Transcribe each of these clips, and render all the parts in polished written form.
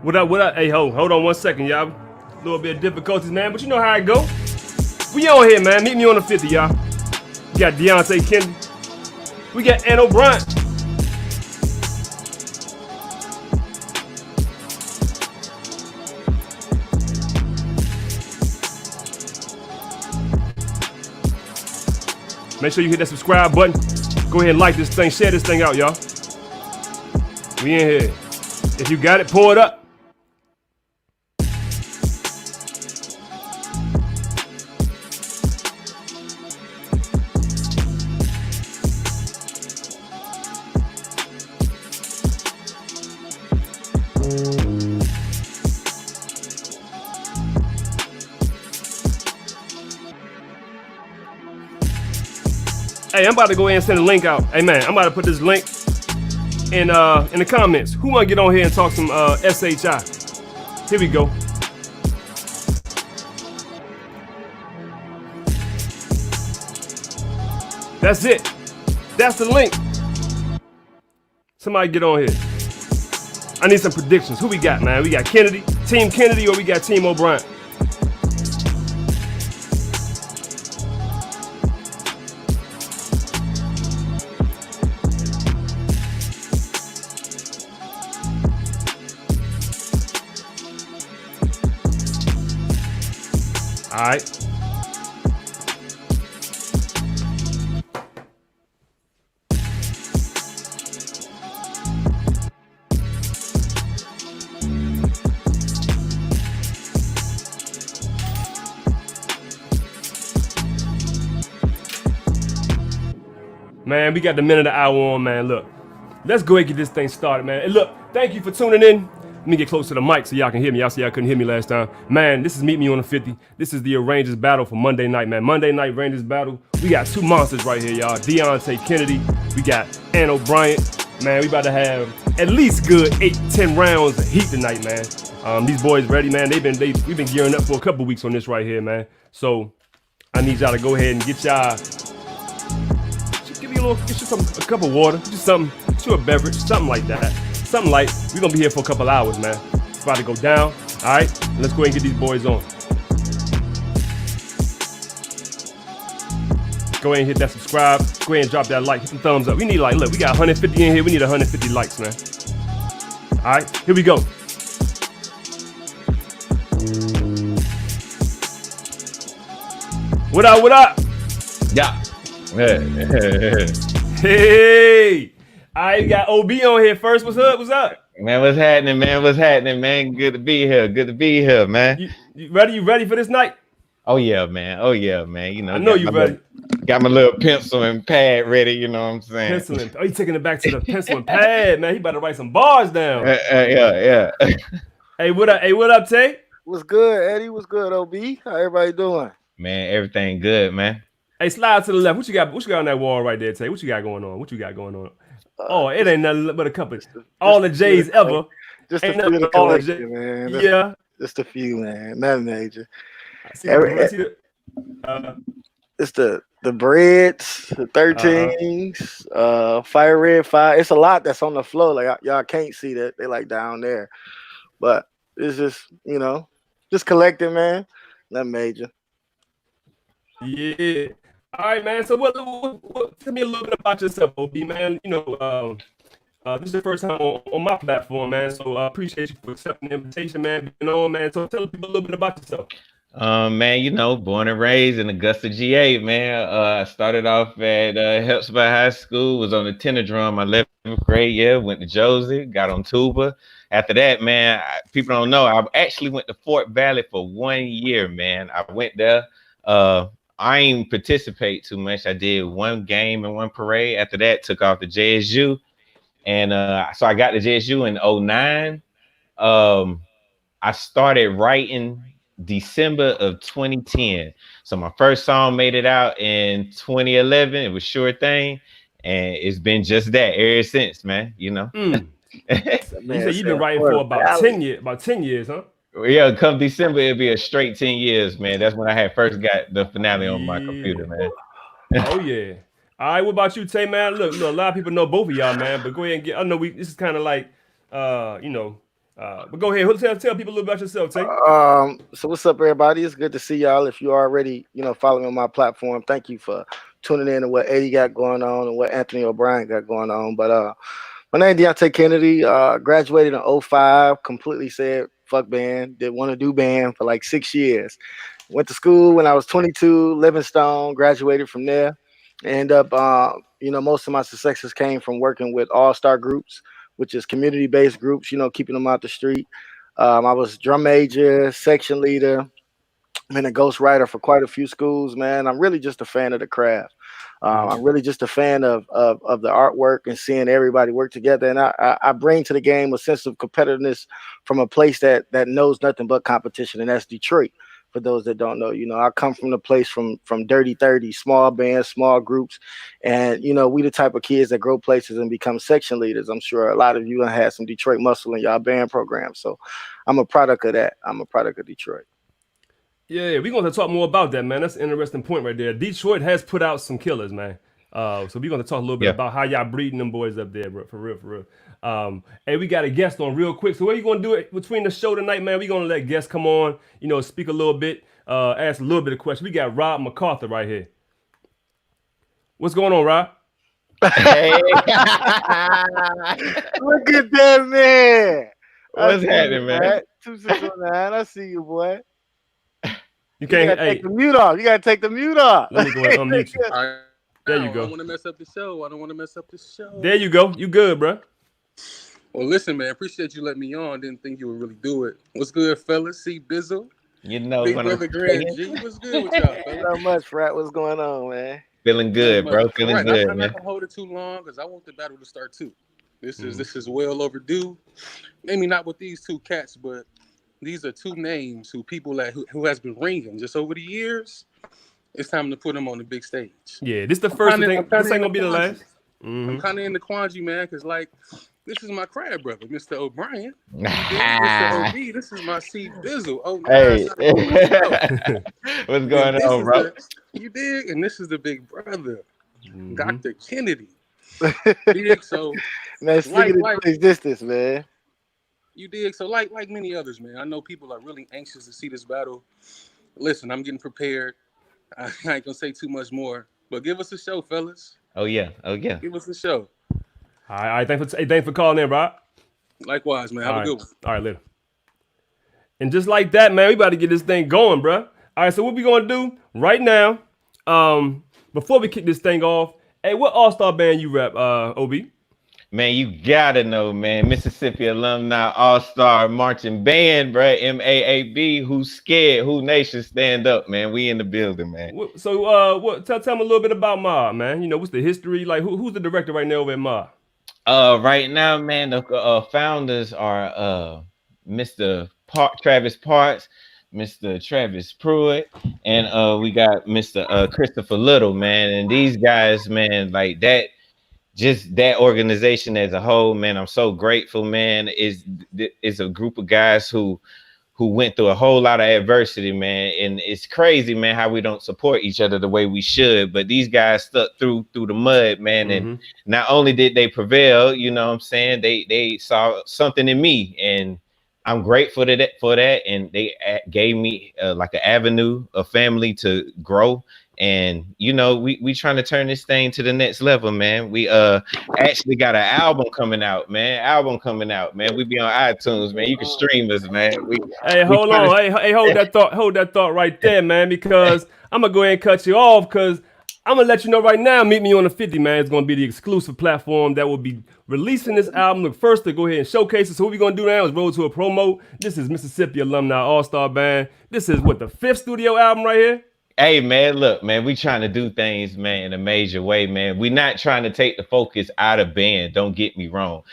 What up? What up? Hey, hold on 1 second, y'all. A little bit of difficulties, man, but you know how it go. We on here, man. Meet me on the 50, y'all. We got Deonte Kennedy. We got Ann O'Brien. Make sure you hit that subscribe button. Go ahead and like this thing. Share this thing out, y'all. We in here. If you got it, pour it up. Hey, I'm about to go ahead and send a link out. Hey, man, I'm about to put this link in the comments. Who want to get on here and talk some SHI? Here we go. That's it. That's the link. Somebody get on here. I need some predictions. Who we got, man? We got Kennedy, Team Kennedy, or we got Team O'Brien? All right. Man, we got the minute of the hour on, man. Look, let's go ahead and get this thing started, man. And look, thank you for tuning in. Let me get close to the mic so y'all can hear me. Y'all see y'all couldn't hear me last time. Man, this is Meet Me on the 50. This is the Rangers battle for Monday night, man. Monday night Rangers battle. We got two monsters right here, y'all. Deonte Kennedy. We got Ann O'Brien. Man, we about to have at least good 8-10 rounds of heat tonight, man. These boys ready, man. We've been gearing up for a couple weeks on this right here, man. So I need y'all to go ahead and get y'all. Get you a cup of water, just something, get you a beverage, something like that. Something light. We're gonna be here for a couple hours, man. It's about to go down. All right, let's go ahead and get these boys on. Go ahead and hit that subscribe. Go ahead and drop that like. Hit some thumbs up. We need look, we got 150 in here. We need 150 likes, man. All right, here we go. What up? What up? Yeah. Hey, I got OB on here first. What's up? What's up? Man, what's happening, man? What's happening, man? Good to be here. Good to be here, man. You ready? You ready for this night? Oh yeah, man. Oh yeah, man. You know, I know you ready. Got my little pencil and pad ready. You know what I'm saying? Pencil and you taking it back to the pencil and pad, man. He about to write some bars down. Yeah. Hey, what up? Hey, what up, Tay? What's good, Eddie? What's good, OB? How everybody doing? Man, everything good, man. Hey, slide to the left. What you got? What you got on that wall right there, Tay? What you got going on? What you got going on? Oh, it ain't nothing but a couple. All the J's ever. Just ain't a few of the collection, man. Yeah. Just a few, man. Nothing major. It's the breads, the 13s, fire red fire. It's a lot that's on the floor. Like y'all can't see that. They like down there. But it's just, just collecting, man. Nothing major. Yeah. All right, man. So what tell me a little bit about yourself, OB, man. This is the first time on my platform, man. So I appreciate you for accepting the invitation, man. Being on, man. So tell people a little bit about yourself. Man, born and raised in Augusta, GA, man. I started off at Hepzibah High School, was on the tenor drum my 11th grade year, went to Josie, got on tuba. After that, man, people don't know, I actually went to Fort Valley for 1 year, man. I went there. I ain't participate too much. I did one game and one parade. After that, took off to JSU. And so I got to JSU in 2009. I started writing December of 2010. So my first song made it out in 2011. It was Sure Thing. And it's been just that ever since, man. You said you've been writing for about 10 years. About 10 years, huh? Yeah, come December, it'll be a straight 10 years, man. That's when I had first got the finale on my computer, man. Oh, yeah. All right, what about you, Tay, man? Look, a lot of people know both of y'all, man, but go ahead and I know this is kind of like, But go ahead, tell people a little about yourself, Tate. So what's up, everybody? It's good to see y'all. If you already, following on my platform, thank you for tuning in to what Eddie got going on and what Anthony O'Brien got going on. But my name is Deonte Kennedy. Graduated in '05. Completely said fuck band. Didn't want to do band for like 6 years. Went to school when I was 22, Livingstone. Graduated from there. End up, most of my successes came from working with all-star groups, which is community-based groups. Keeping them out the street. I was drum major, section leader, been a ghostwriter for quite a few schools, man. I'm really just a fan of the craft. I'm really just a fan of the artwork and seeing everybody work together. And I bring to the game a sense of competitiveness from a place that knows nothing but competition, and that's Detroit. For those that don't know, I come from the place from Dirty 30, small bands, small groups, and we the type of kids that grow places and become section leaders. I'm sure a lot of you have had some Detroit muscle in y'all band program, so I'm a product of that. I'm a product of Detroit. Yeah, we're going to talk more about that, man. That's an interesting point right there. Detroit has put out some killers, man. So we're going to talk a little bit about how y'all breeding them boys up there, bro, for real. Hey, we got a guest on real quick. So what are you going to do it between the show tonight, man? We're going to let guests come on, speak a little bit, ask a little bit of questions. We got Rob MacArthur right here. What's going on, Rob? Hey. Look at that, man. What's happening, man? 2609. I see you, boy. You can't take the mute off. You gotta take the mute off. Let me go ahead and unmute you. All right. There you go. I don't want to mess up the show. There you go. You good, bro? Well, listen, man. Appreciate you letting me on. Didn't think you would really do it. What's good, fellas? See Bizzle. Big brother Grand G. What's good with y'all, fellas? Not much, Frat. What's going on, man? Feeling good, bro. Feeling good, I'm man. not gonna hold it too long because I want the battle to start too. This is well overdue. Maybe not with these two cats, but these are two names who has been ringing just over the years. It's time to put them on the big stage. Yeah, this is the first thing. This ain't gonna be the last. I'm kind of in the quandary, man, because this is my crab brother, Mr. O'Brien. Mr. OB, this is my C Bizzle. Oh, hey, what's going on, bro? You dig? And this is the big brother, Dr. Kennedy. Dig? So, man, distance, man. You dig? So, like many others, man, I know people are really anxious to see this battle. Listen, I'm getting prepared. I ain't gonna say too much more, but give us a show, fellas. Oh yeah. Give us a show. All right, thanks for calling in, Rob. Likewise, man. Have a good one. All right, later. And just like that, man, we about to get this thing going, bro. All right, so what we gonna do right now? Before we kick this thing off, hey, what all-star band you rap, OB? Man, you gotta know, man. Mississippi Alumni All-Star Marching Band, bro. MAAB. Who's scared? Who nation stand up, man? We in the building, man. So, tell me a little bit about Ma, man. What's the history? Like, who's the director right now over at Ma? Right now, man, the founders are Mr. Travis Parks, Mr. Travis Pruitt, and we got Mr. Christopher Little, man. And these guys, man, like that. Just that organization as a whole, man, I'm so grateful, man. It's a group of guys who went through a whole lot of adversity, man. And it's crazy, man, how we don't support each other the way we should. But these guys stuck through the mud, man. And not only did they prevail, you know what I'm saying, they saw something in me. And I'm grateful for that. And they gave me like an avenue, a family to grow. And we trying to turn this thing to the next level, man. We actually got an album coming out, man. We be on iTunes, man. You can stream us, man. Hold that thought right there, man, because I'm gonna go ahead and cut you off because I'm gonna let you know right now. Meet Me on the 50, man. It's gonna be the exclusive platform that will be releasing this album. Look, first to go ahead and showcase it. So what we're gonna do now is roll to a promo. This is Mississippi Alumni All-Star Band. This is the 5th studio album right here. Hey, man, look, man, we trying to do things, man, in a major way, man. We're not trying to take the focus out of band. Don't get me wrong.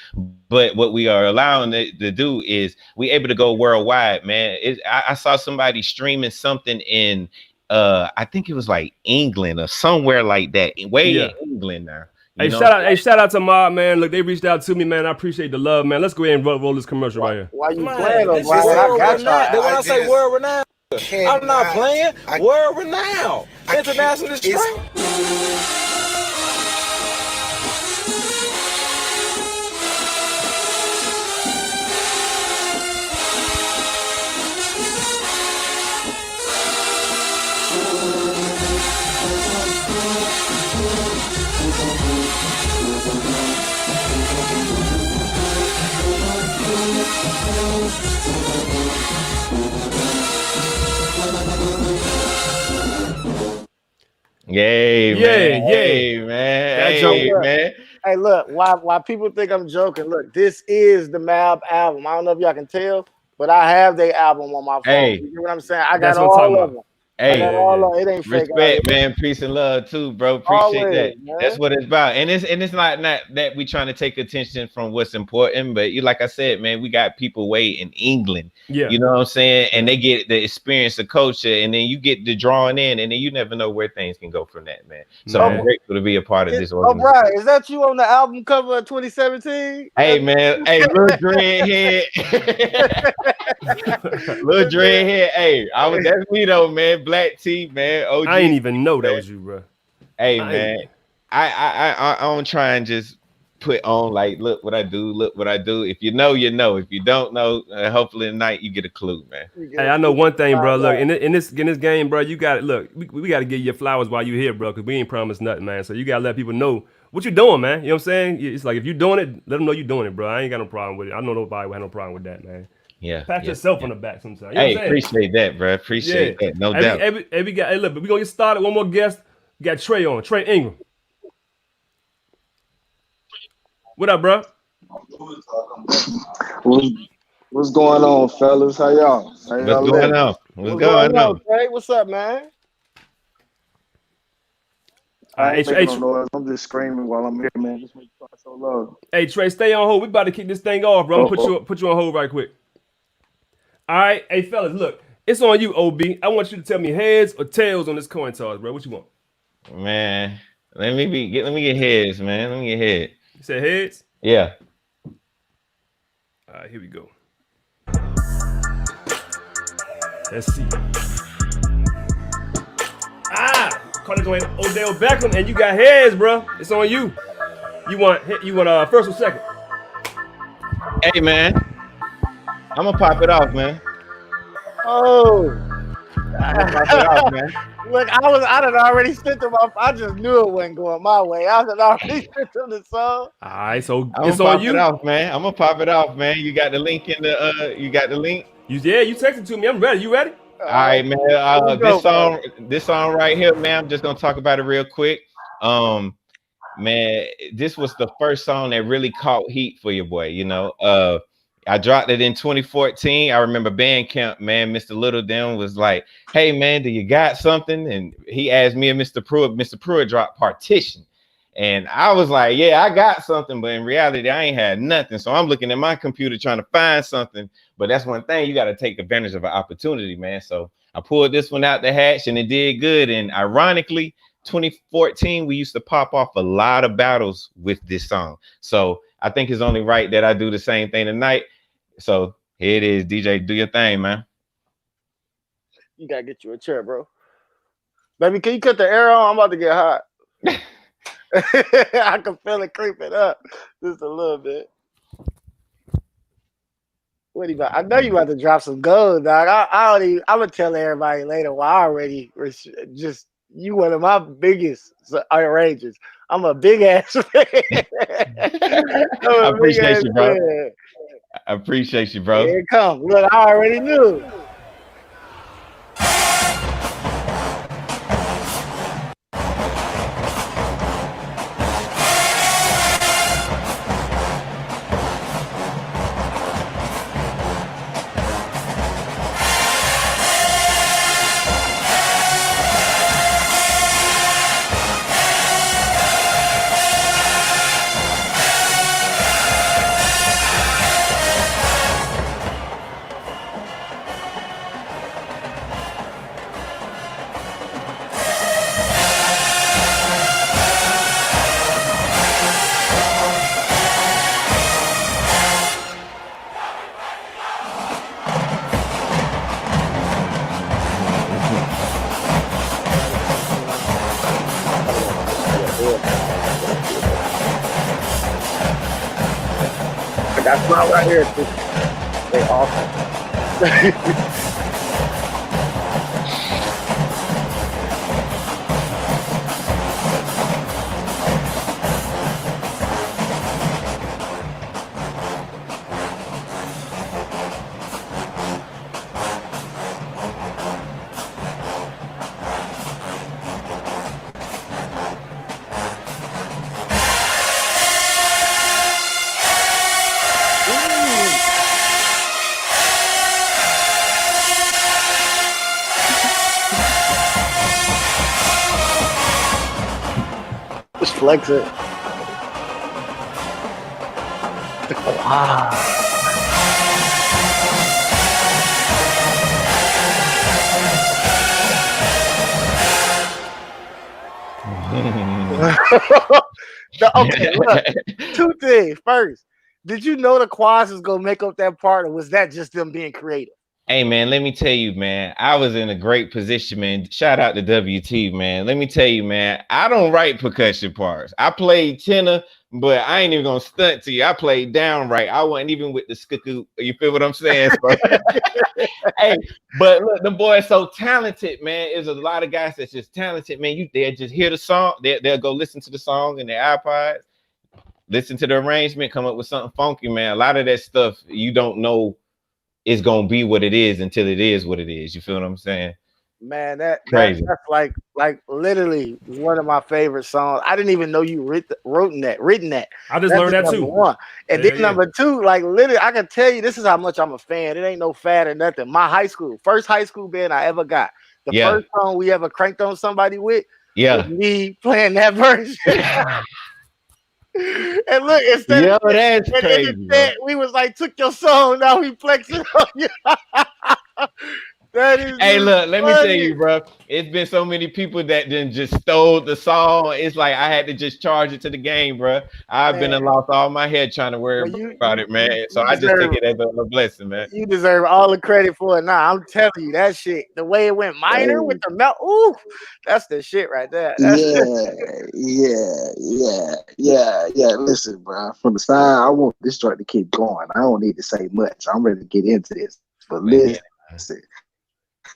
But what we are allowing it to do is we able to go worldwide, man. I saw somebody streaming something in, I think it was like England or somewhere like that. In England now. Shout out to Ma, man. Look, they reached out to me, man. I appreciate the love, man. Let's go ahead and roll this commercial right here. Why you playing on When I say world renowned, I'm not playing. World renowned. International strength. Yay, Yeah, man. yeah. Hey, man. That Hey, joke. man. Hey, look, why people think I'm joking? Look, this is the Mab album. I don't know if y'all can tell, but I have their album on my phone. Hey. You get what I'm saying? I That's got what I'm talking all of about. them. I Hey, got all of it. Ain't fake out respect, here. man. Peace and love too, bro. Appreciate Always, that. man. That's what it's about. And it's not that we trying to take attention from what's important, but you like I said, man, we got people way in England. Yeah. You know what I'm saying? And they get the experience of culture, and then you get the drawing in, and then you never know where things can go from that, man. So Man. I'm grateful to be a part of this Oh, organization. Brian, is that you on the album cover of 2017? Hey, man. Hey, little dreadhead. Little dreadhead. Hey, that's me though, man. Black tee, man. OG. I ain't even know that was you, bro. Hey, man. I don't try and just put on like, look what I do, look what I do. If you know, you know. If you don't know, hopefully tonight you get a clue, man. Hey, I know one thing, bro. Look, in this game, bro, you got it. Look, we got to give you flowers while you're here, bro, because we ain't promised nothing, man. So you got to let people know what you're doing, man. You know what I'm saying? It's like if you're doing it, let them know you're doing it, bro. I ain't got no problem with it. I know nobody will have no problem with that, man. Yeah. Pat yourself on the back sometimes. You know Hey, what I'm saying? appreciate that, bro. Appreciate that. No doubt. We got, hey, look, but we gonna get started. One more guest. We got Trey on. Trey Ingram. What up, bro? What's going on, fellas? How y'all? What's going on? What's going on? Trey? What's up, man? I ain't making no noise. I'm just screaming while I'm here, man. Just make sure I show love. Hey, Trey, stay on hold. We about to kick this thing off, bro. I'm gonna put you on hold right quick. All right, hey fellas, look, it's on you, OB. I want you to tell me heads or tails on this coin toss, bro. What you want? Man, let me get heads, man. Let me get head. You said heads? Yeah. All right, here we go. Let's see. Call it Odell Beckham, and you got heads, bro. It's on you. You want first or second? Hey, man. I'm gonna pop it off, man. Oh. I'm gonna pop it off, man. Look, I done already sent them off. I just knew it wasn't going my way. I done already sent them the song. All right, so I'm it's gonna on pop you. it off, man. I'm gonna pop it off, man. You got the link in the you got the link? You texted to me. I'm ready. You ready? All right, man. This song right here, man. I'm just gonna talk about it real quick. Man, this was the first song that really caught heat for your boy. You know, I dropped it in 2014. I remember Bandcamp, man. Mr. Little Dan was like, "Hey, man, do you got something?" And he asked me and Mr. Pruitt. Mr. Pruitt dropped Partition, and I was like, "Yeah, I got something," but in reality, I ain't had nothing. So I'm looking at my computer trying to find something. But that's one thing, you got to take advantage of an opportunity, man. So I pulled this one out the hatch, and it did good. And ironically, 2014, we used to pop off a lot of battles with this song. So I think it's only right that I do the same thing tonight. So here it is, DJ. Do your thing, man. You gotta get you a chair, bro. Baby, can you cut the air on? I'm about to get hot. I can feel it creeping up just a little bit. What about? I know you about to drop some gold, dog. I'm gonna tell everybody later. Well, I already just you one of my biggest arrangers. I'm a big ass fan. I appreciate you, bro. I appreciate you, bro. Here it comes. Look, I already knew. That's not right here. They awesome. flexing. Wow. Okay, look. Two things. First, did you know the quads was gonna make up that part, or was that just them being creative? Hey man, let me tell you, man, I was in a great position, man. Shout out to WT, man. Let me tell you, man, I don't write percussion parts. I played tenor, but I ain't even gonna stunt to you. I played downright. I wasn't even with the skoo. You feel what I'm saying? So, hey, but look, the boy is so talented, man. There's a lot of guys that's just talented, man. They'll just hear the song, they'll go listen to the song in their iPods, listen to the arrangement, come up with something funky, man. A lot of that stuff you don't know is gonna be what it is until it is what it is. You feel what I'm saying? Man, that's like literally one of my favorite songs. I didn't even know you written that. I just learned that too. One. And then number two, like literally, I can tell you this is how much I'm a fan. It ain't no fad or nothing. My first high school band I ever got. The first song we ever cranked on somebody with was me playing that version. And look, instead that's crazy. We was like, took your song, now we flexing on you. That is look, let me tell you, bro. It's been so many people that then just stole the song. It's like I had to just charge it to the game, bro. I've been and lost all my head trying to worry about it, man. So I just take it as a blessing, man. You deserve all the credit for it. Now I'm telling you, that shit, the way it went minor with the melt, ooh, that's the shit right there. Yeah. Listen, bro. From the side, I want this joint to keep going. I don't need to say much. I'm ready to get into this. But listen.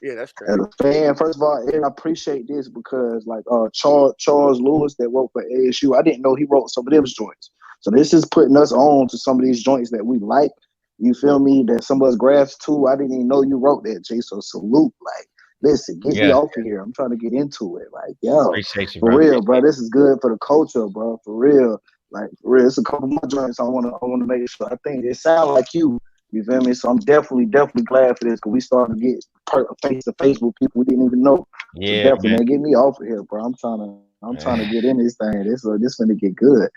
Yeah, that's crazy. As a fan, first of all, and I appreciate this because like Charles Lewis that wrote for ASU, I didn't know he wrote some of those joints. So this is putting us on to some of these joints that we like. You feel me? That some of us graphs too. I didn't even know you wrote that, Jay. So salute. Like, listen, get me off of here. I'm trying to get into it. Like, yo, appreciate you, for bro. real, bro. This is good for the culture, bro. For real. Like, for real. It's a couple more joints I wanna make sure. I think it sound like you. You feel me? So I'm definitely glad for this because we starting to get face to face with people we didn't even know. Yeah, so definitely, man, get me off of here, bro. I'm trying to get in this thing. This gonna get good.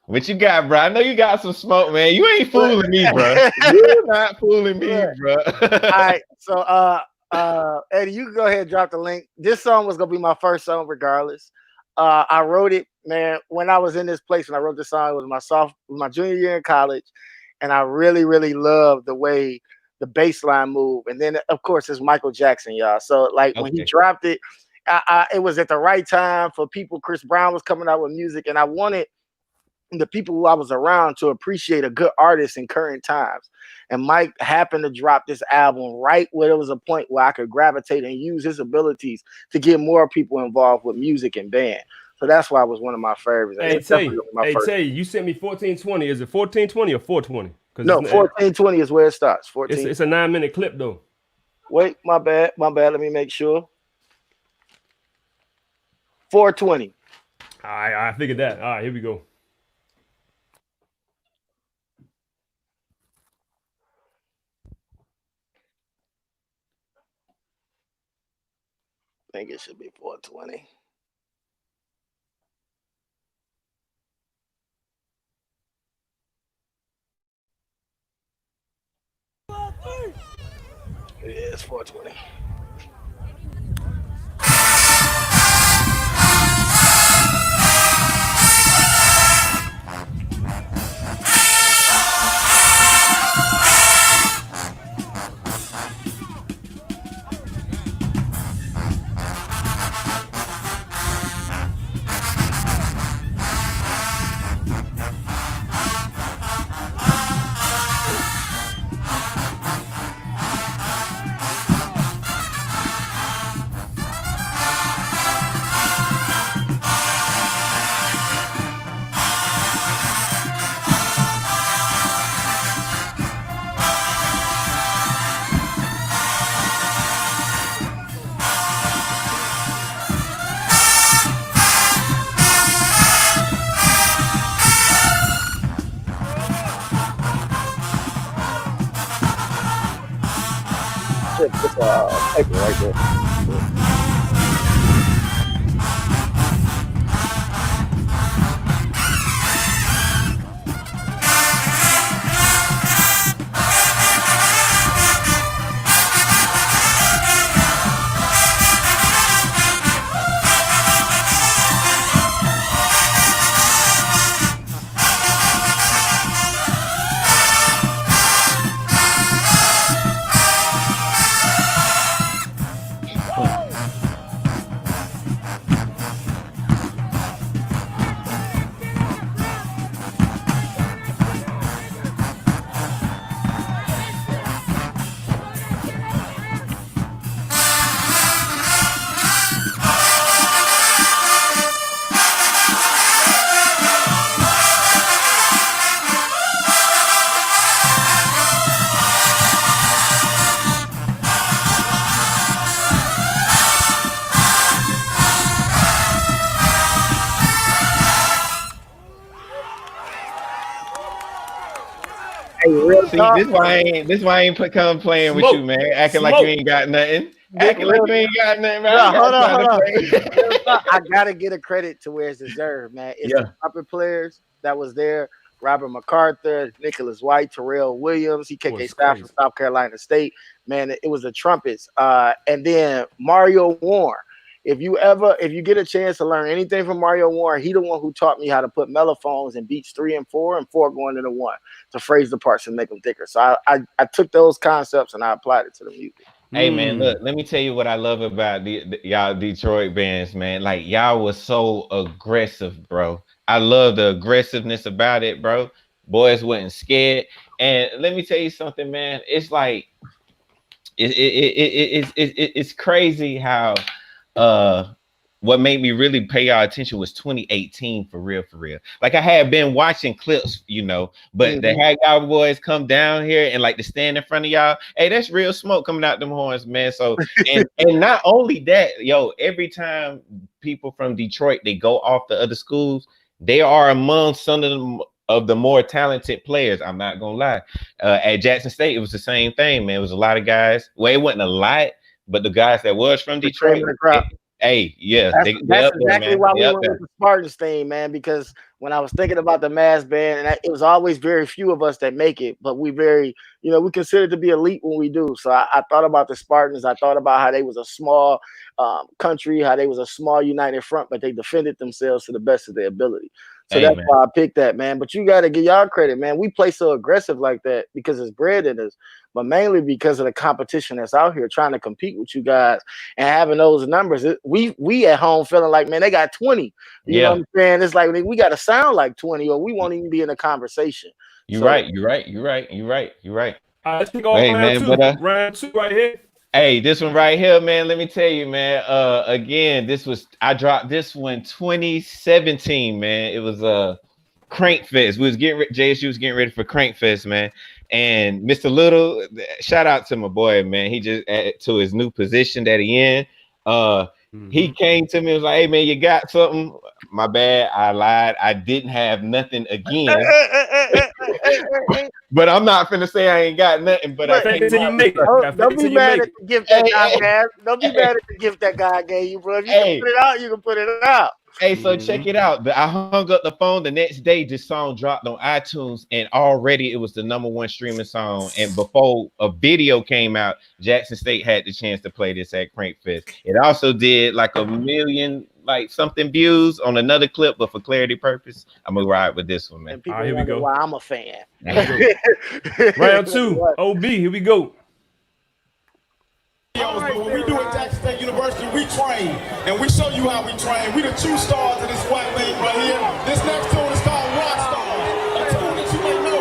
What you got, bro? I know you got some smoke, man. You ain't fooling me, bro. You're not fooling me, bro. All right, so Eddie, you can go ahead and drop the link. This song was gonna be my first song, regardless. I wrote it, man, when I was in this place. When I wrote this song, it was my junior year in college. And I really, really love the way the bass line moved. And then, of course, it's Michael Jackson, y'all. So, like, when he dropped it, it was at the right time for people. Chris Brown was coming out with music, and I wanted the people who I was around to appreciate a good artist in current times. And Mike happened to drop this album right where there was a point where I could gravitate and use his abilities to get more people involved with music and band. So that's why it was one of my favorites. Tay, you sent me 1420. Is it 1420 or 420? No, 1420 is where it starts. 14. It's a 9-minute clip though. Wait, my bad. Let me make sure. 420. All right, I figured that. All right, here we go. I think it should be 420. Yeah, it's 420. Paper right there. real See, talk. this why I ain't come playing with you, Smoke. man. Acting like you ain't got nothing. Acting like Real, you ain't got nothing, man. no, I hold ain't on, got hold time on. to Real play. talk, I gotta get a credit to where it's deserved, man. It's the Yeah, trumpet players that was there. Robert MacArthur, Nicholas White, Terrell Williams, he Boy, KK it's staff crazy. from South Carolina State. Man, it was the trumpets. And then Mario Warren. If you get a chance to learn anything from Mario Warren, he the one who taught me how to put mellophones in beats 3 and 4 and 4 going into 1 to phrase the parts and make them thicker. So I took those concepts and I applied it to the music. hey man, look, let me tell you what I love about the y'all Detroit bands, man. Like y'all was so aggressive, bro. I love the aggressiveness about it, bro. Boys wasn't scared. And let me tell you something, man. It's like it's crazy how what made me really pay our attention was 2018 for real, for real. Like I had been watching clips, you know, but the had y'all boys come down here and like to stand in front of y'all. Hey, that's real smoke coming out them horns, man. So and not only that, yo, every time people from Detroit they go off to other schools, they are among some of the more talented players. I'm not gonna lie. At Jackson State, it was the same thing, man. It was a lot of guys. Well, it wasn't a lot, but the guys that was from Detroit, hey, yeah, they That's up there, exactly man. why They we up went there. with the Spartans thing, man. Because when I was thinking about the mass band, and it was always very few of us that make it, but we we consider to be elite when we do. So I thought about the Spartans. I thought about how they was a small country, how they was a small united front, but they defended themselves to the best of their ability. So Hey, that's man. why I picked that, man. But you got to give y'all credit, man. We play so aggressive like that because it's bred in us, but mainly because of the competition that's out here trying to compete with you guys and having those numbers. We at home feeling like, man, they got 20. You know what Yeah, I'm saying? It's like we got to sound like 20 or we won't even be in a conversation. you're So right. You're right. You're right. You're right. You're right. All right, let's kick off Hey, round man, two. but Round two right here. hey, this one right here, man. Let me tell you, man. Again, I dropped this one 2017, man. It was Crank Fest. We was JSU was getting ready for Crank Fest, man. And Mr. Little, shout out to my boy, man. He just added to his new position that he in. He came to me and was like, "Hey, man, you got something?" My bad, I lied. I didn't have nothing again. But I'm not finna say I ain't got nothing. But I but Fake came it till you out. make it. Got fake don't it be till you mad make at it. the gift that Hey, God hey, has. Don't be hey, mad at the gift that God gave you, bro. If you can hey. put it out, you can put it out. Hey, so check it out. I hung up the phone the next day. This song dropped on iTunes, and already it was the #1 streaming song. And before a video came out, Jackson State had the chance to play this at Crank Fest. It also did like a million, like something views on another clip, but for clarity purpose, I'm gonna ride with this one, man. And All people right, here we wonder go. why I'm a fan. Round two. OB, here we go. But when we do at Jackson State University, we train, and we show you how we train. We the true stars of this white thing right here. This next tune is called Rock Stars, a tune that you may know.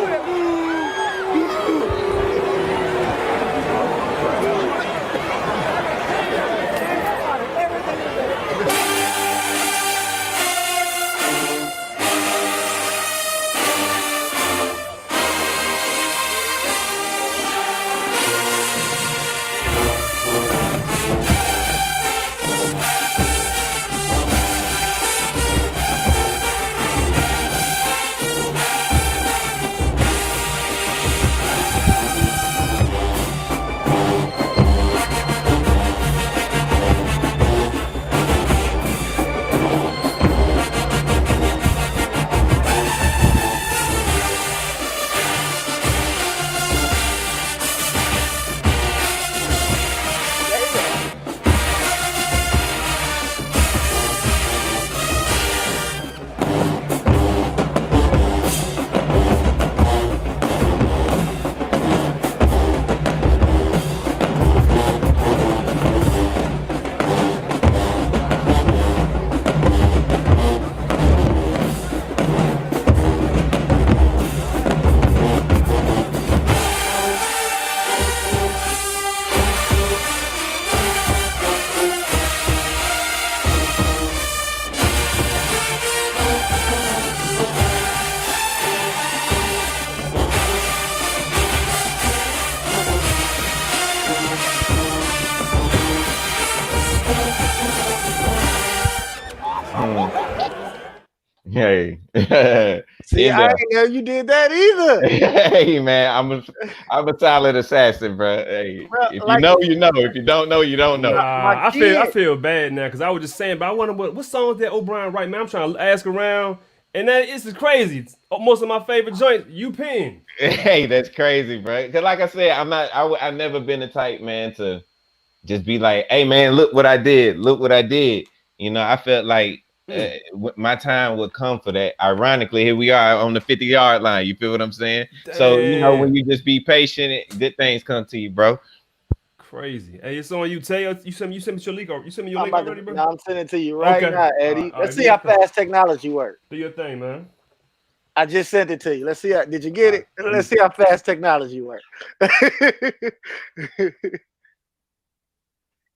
Hey, See, I didn't know you did that either. Hey man, I'm a solid assassin, bro. Hey, Bro, if you like know, you know. If you don't know, you don't know. my Nah, I kid. feel bad now because I was just saying, but I wonder what songs that O'Brien write, man. I'm trying to ask around, and that it's just crazy. Most of my favorite joints, you pin. Hey, that's crazy, bro. Cause like I said, I've never been the type, man, to just be like, hey man, look what I did. Look what I did. You know, I felt like my time would come for that. Ironically, here we are on the 50-yard line. You feel what I'm saying? So, you know, when Damn. you just be patient, good things come to you, bro. Crazy. Hey, it's on you, Taylor. You sent me your link. You sent me your I'm link about to. already, bro? Now I'm sending it to you right Okay. now, All Eddie. right. All Let's right. see how fast technology works. Do your thing, man. I just sent it to you. Let's see how. Did you get it? All right. Let's see how fast technology works.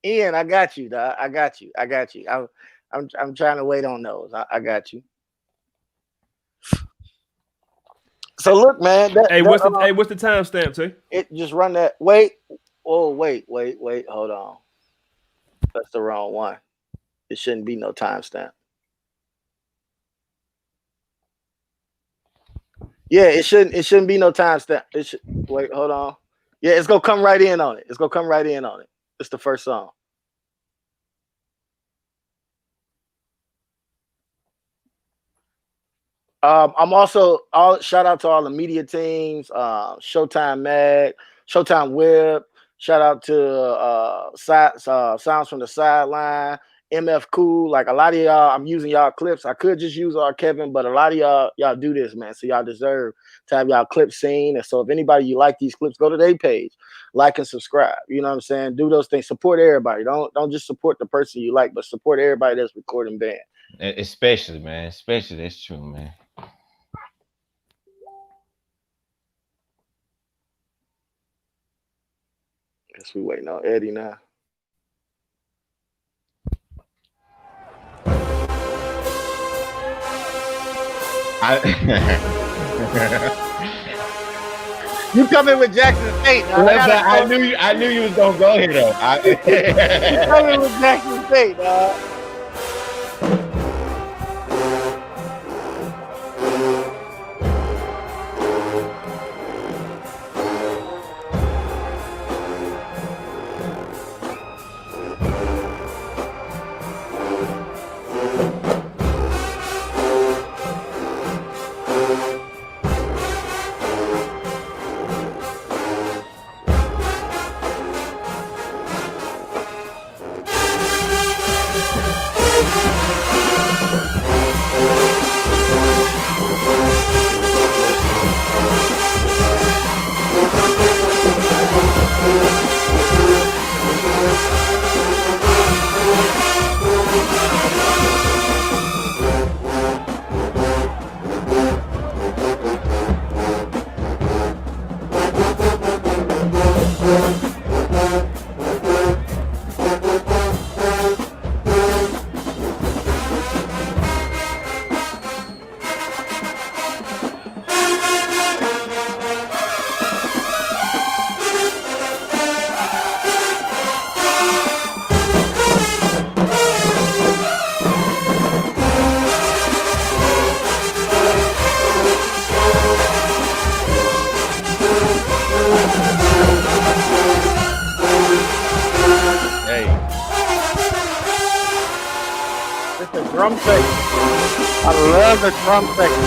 Ian, I got you, dog. I got you. I'm trying to wait on those. I got you. So look, man. Hey, what's the timestamp, Tay? It just run that. Wait. Oh, wait. Hold on. That's the wrong one. It shouldn't be no timestamp. Yeah, it shouldn't be no timestamp. Wait, hold on. Yeah, it's gonna come right in on it. It's the first song. I'm also shout out to all the media teams, Showtime Mag, Showtime Web. Shout out to Sounds from the Sideline, MF Cool. Like a lot of y'all, I'm using y'all clips. I could just use Kevin, but a lot of y'all do this, man. So y'all deserve to have y'all clips seen. And so if anybody you like these clips, go to their page, like and subscribe. You know what I'm saying? Do those things. Support everybody. Don't just support the person you like, but support everybody that's recording band. Especially, man. Especially, that's true, man. Guess we waiting on Eddie now. You coming with Jackson State? I knew you was gonna go here though. You coming with Jackson State, dog? Drum section. I love the drum section.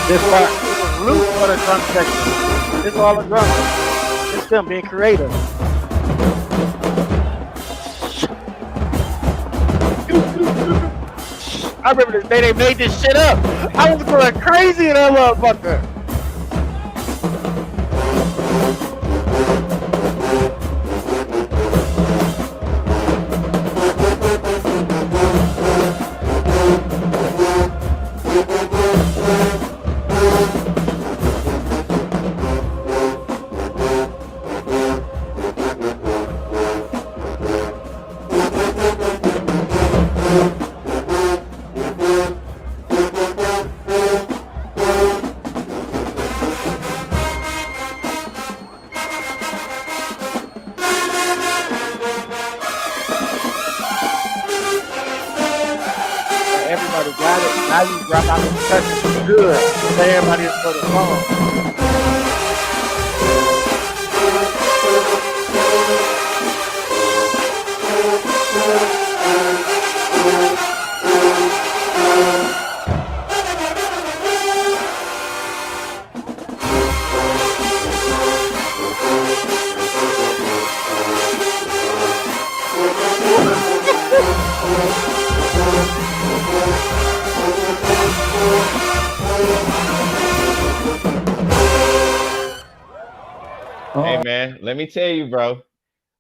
This part is loose for the drum section. This is all the drums. It's them being creative. I remember the day they made this shit up. I was going crazy in that motherfucker. everybody got it. Now you drop out the percussion good. So everybody is for the song. Hey man, let me tell you, bro.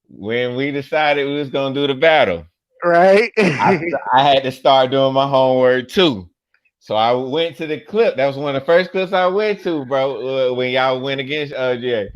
When we decided we was gonna do the battle, Right? I had to start doing my homework too. So I went to the clip. That was one of the first clips I went to, bro. When y'all went against Jay,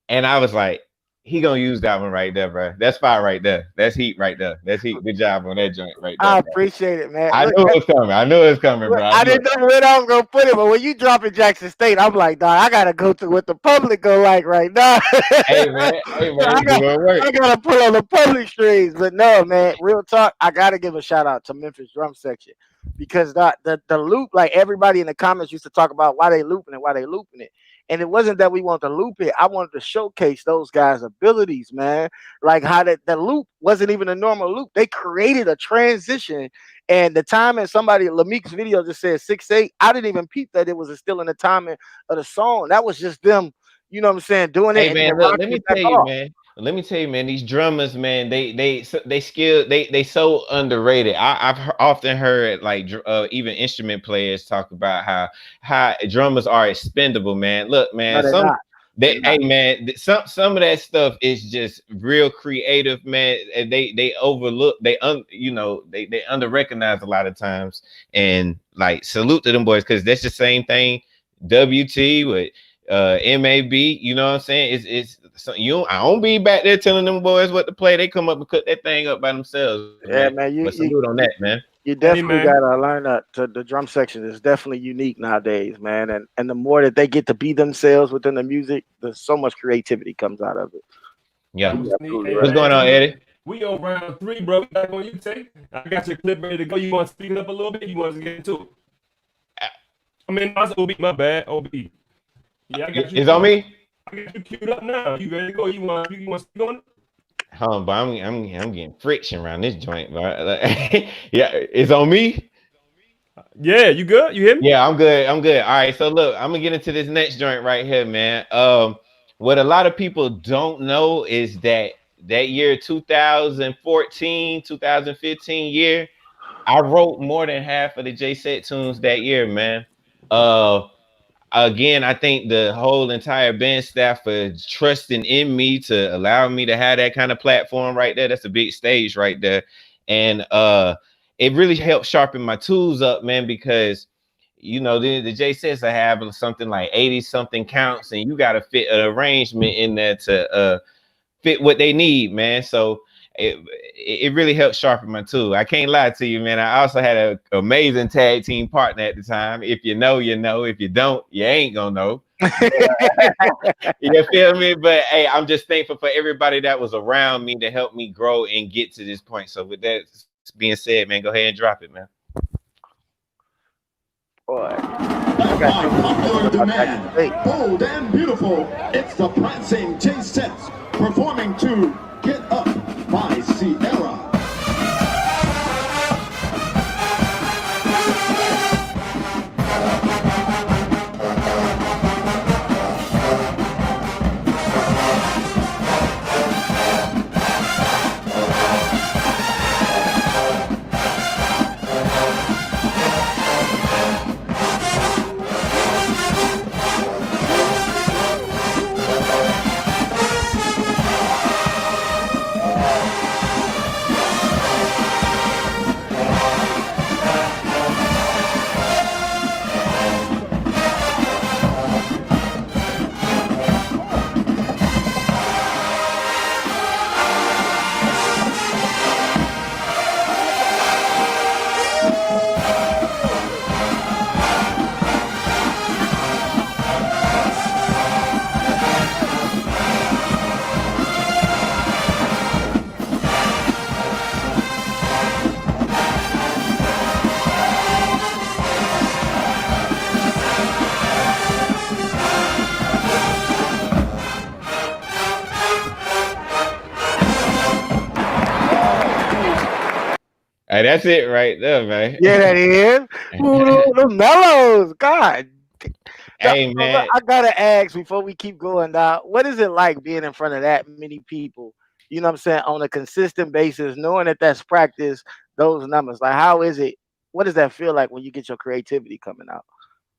and I was like, he gonna use that one right there, bro. That's fire right there. That's heat right there. That's heat. Good job on that joint right there, I bro. appreciate it, man. I Look, knew it was coming. I knew it was coming, look, bro. I didn't know where I was gonna put it, but when you drop in Jackson State, I'm like, dog, I gotta go to what the public go like right now. Hey man, I do it work. gotta pull on the public strings. But no, man, real talk, I gotta give a shout out to Memphis drum section because the loop, like everybody in the comments used to talk about why they looping it. And it wasn't that we want to loop it. I wanted to showcase those guys' abilities, man. Like how the loop wasn't even a normal loop. They created a transition. And the timing, somebody, Lamik's video just said 6/8. I didn't even peep that it was still in the timing of the song. That was just them, you know what I'm saying, doing it. Hey And man, then look, rocking it back off. let me tell you, man. These drummers, man, they so underrated. I've often heard like even instrument players talk about how drummers are expendable, man. Look, No, man, they're not. They're not. hey man, some of that stuff is just real creative, man. And they overlook, they under recognize a lot of times. And like salute to them boys, because that's the same thing. WT with MAB, you know what I'm saying? It's so I don't be back there telling them boys what to play. They come up and cut that thing up by themselves, Yeah, man. man, But salute on that, man. you definitely man. gotta learn that the drum section is definitely unique nowadays, man. And the more that they get to be themselves within the music, there's so much creativity comes out of it. Yeah. Absolutely What's right. going on, Eddie? We on round 3, bro. We back on you, Tate. I got your clip ready to go. You want to speed it up a little bit? You want to get into it? I mean, that's OB. My bad, OB. Yeah, I got you. It's on me. I got you queued up now. You ready to go? You want to speak on it? Hold on, but I'm getting friction around this joint, bro. Yeah, it's on me. Yeah, you good? You hear me? Yeah, I'm good. I'm good. All right, so look, I'm gonna get into this next joint right here, man. What a lot of people don't know is that year 2014, 2015 year, I wrote more than half of the J Set tunes that year, man. Again, I think the whole entire band staff for trusting in me to allow me to have that kind of platform right there. That's a big stage right there. And it really helped sharpen my tools up, man, because the J sets I have something like 80 something counts, and you got to fit an arrangement in there to fit what they need, man. So it really helped sharpen my tool. I can't lie to you, man. I also had an amazing tag team partner at the time. If you know, you know. If you don't, you ain't gonna know. You feel me? But hey, I'm just thankful for everybody that was around me to help me grow and get to this point. So with that being said, man, go ahead and drop it, man. Boy. By popular demand, bold and beautiful, it's the prancing J Sets performing to Get Up by Sierra. that's it right there, man. Yeah, that is. Ooh, the mellows. God. Hey, man. I gotta ask before we keep going down, what is it like being in front of that many people? You know what I'm saying, on a consistent basis, knowing that that's practice, those numbers. Like, how is it? What does that feel like when you get your creativity coming out?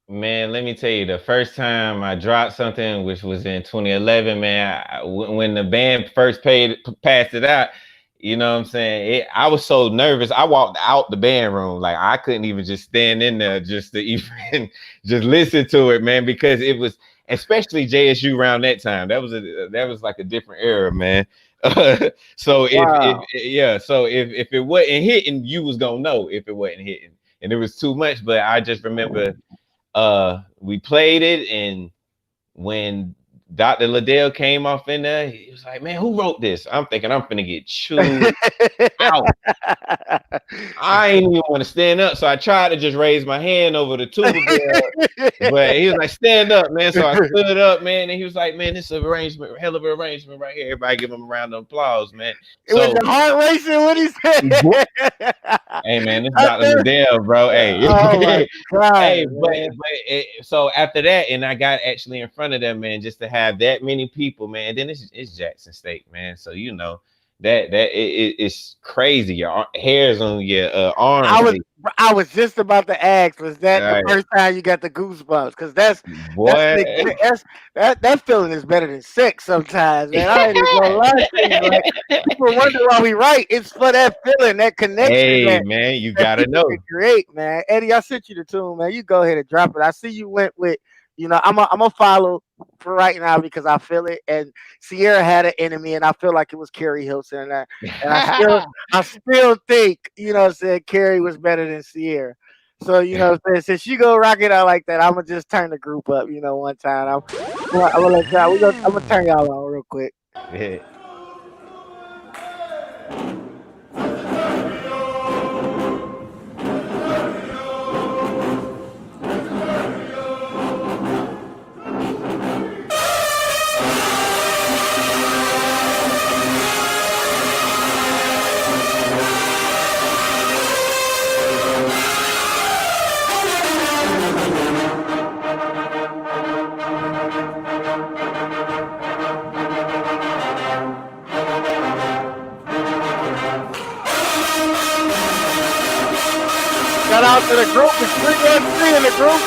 Man, let me tell you, the first time I dropped something, which was in 2011, man, when the band first passed it out, you know what I'm saying? I was so nervous. I walked out the band room. Like, I couldn't even just stand in there just to even just listen to it, man, because it was, especially JSU around that time. That was like a different era, man. So Wow. if it wasn't hitting, you was gonna know if it wasn't hitting. And it was too much, but I just remember we played it, and when Dr. Liddell came off in there, he was like, man, who wrote this? I'm thinking I'm finna get chewed out. I ain't even want to stand up, so I tried to just raise my hand over the tuba bell, but he was like, stand up, man. So I stood up, man, and he was like, man, this is an arrangement, hell of an arrangement right here. Everybody give him a round of applause, man. It was your heart racing when he said. Hey, man, this is Dr. Liddell, bro. Hey, Oh my God, hey, man. so after that, and I got actually in front of them, man, just to have that many people, man. And then it's Jackson State, man. So you know it's crazy. Your hairs on your arms. I was just about to ask, was that the Right. first time you got the goosebumps? Because Boy. that feeling is better than sex sometimes, man. I ain't even gonna lie to you. Like, people wonder why we write. It's for that feeling, that connection Hey, man, you gotta people know. can create, man. Eddie, I sent you the tune, man. You go ahead and drop it. I see you went with, I'm a follow for right now because I feel it. And Sierra had an enemy, and I feel like it was Carrie Hilson, and I still think, what I'm saying, Carrie was better than Sierra. So, what I'm saying, since you go rock it out like that, I'm gonna just turn the group up, one time. I'm gonna let y'all, I'm gonna turn y'all on real quick. Yeah. Shout out to the group. It's 3 in the group.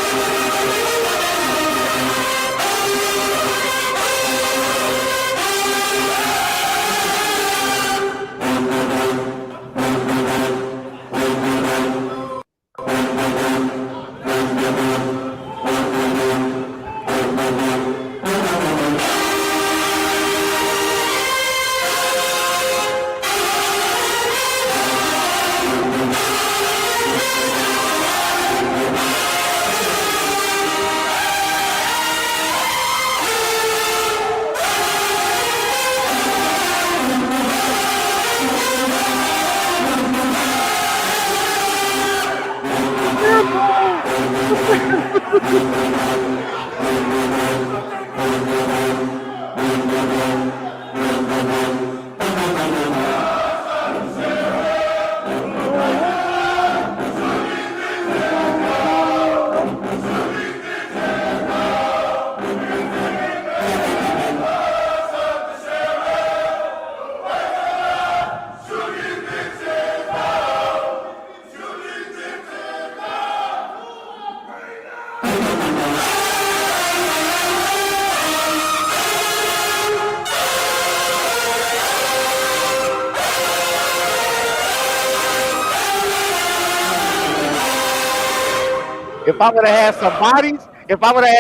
If I would have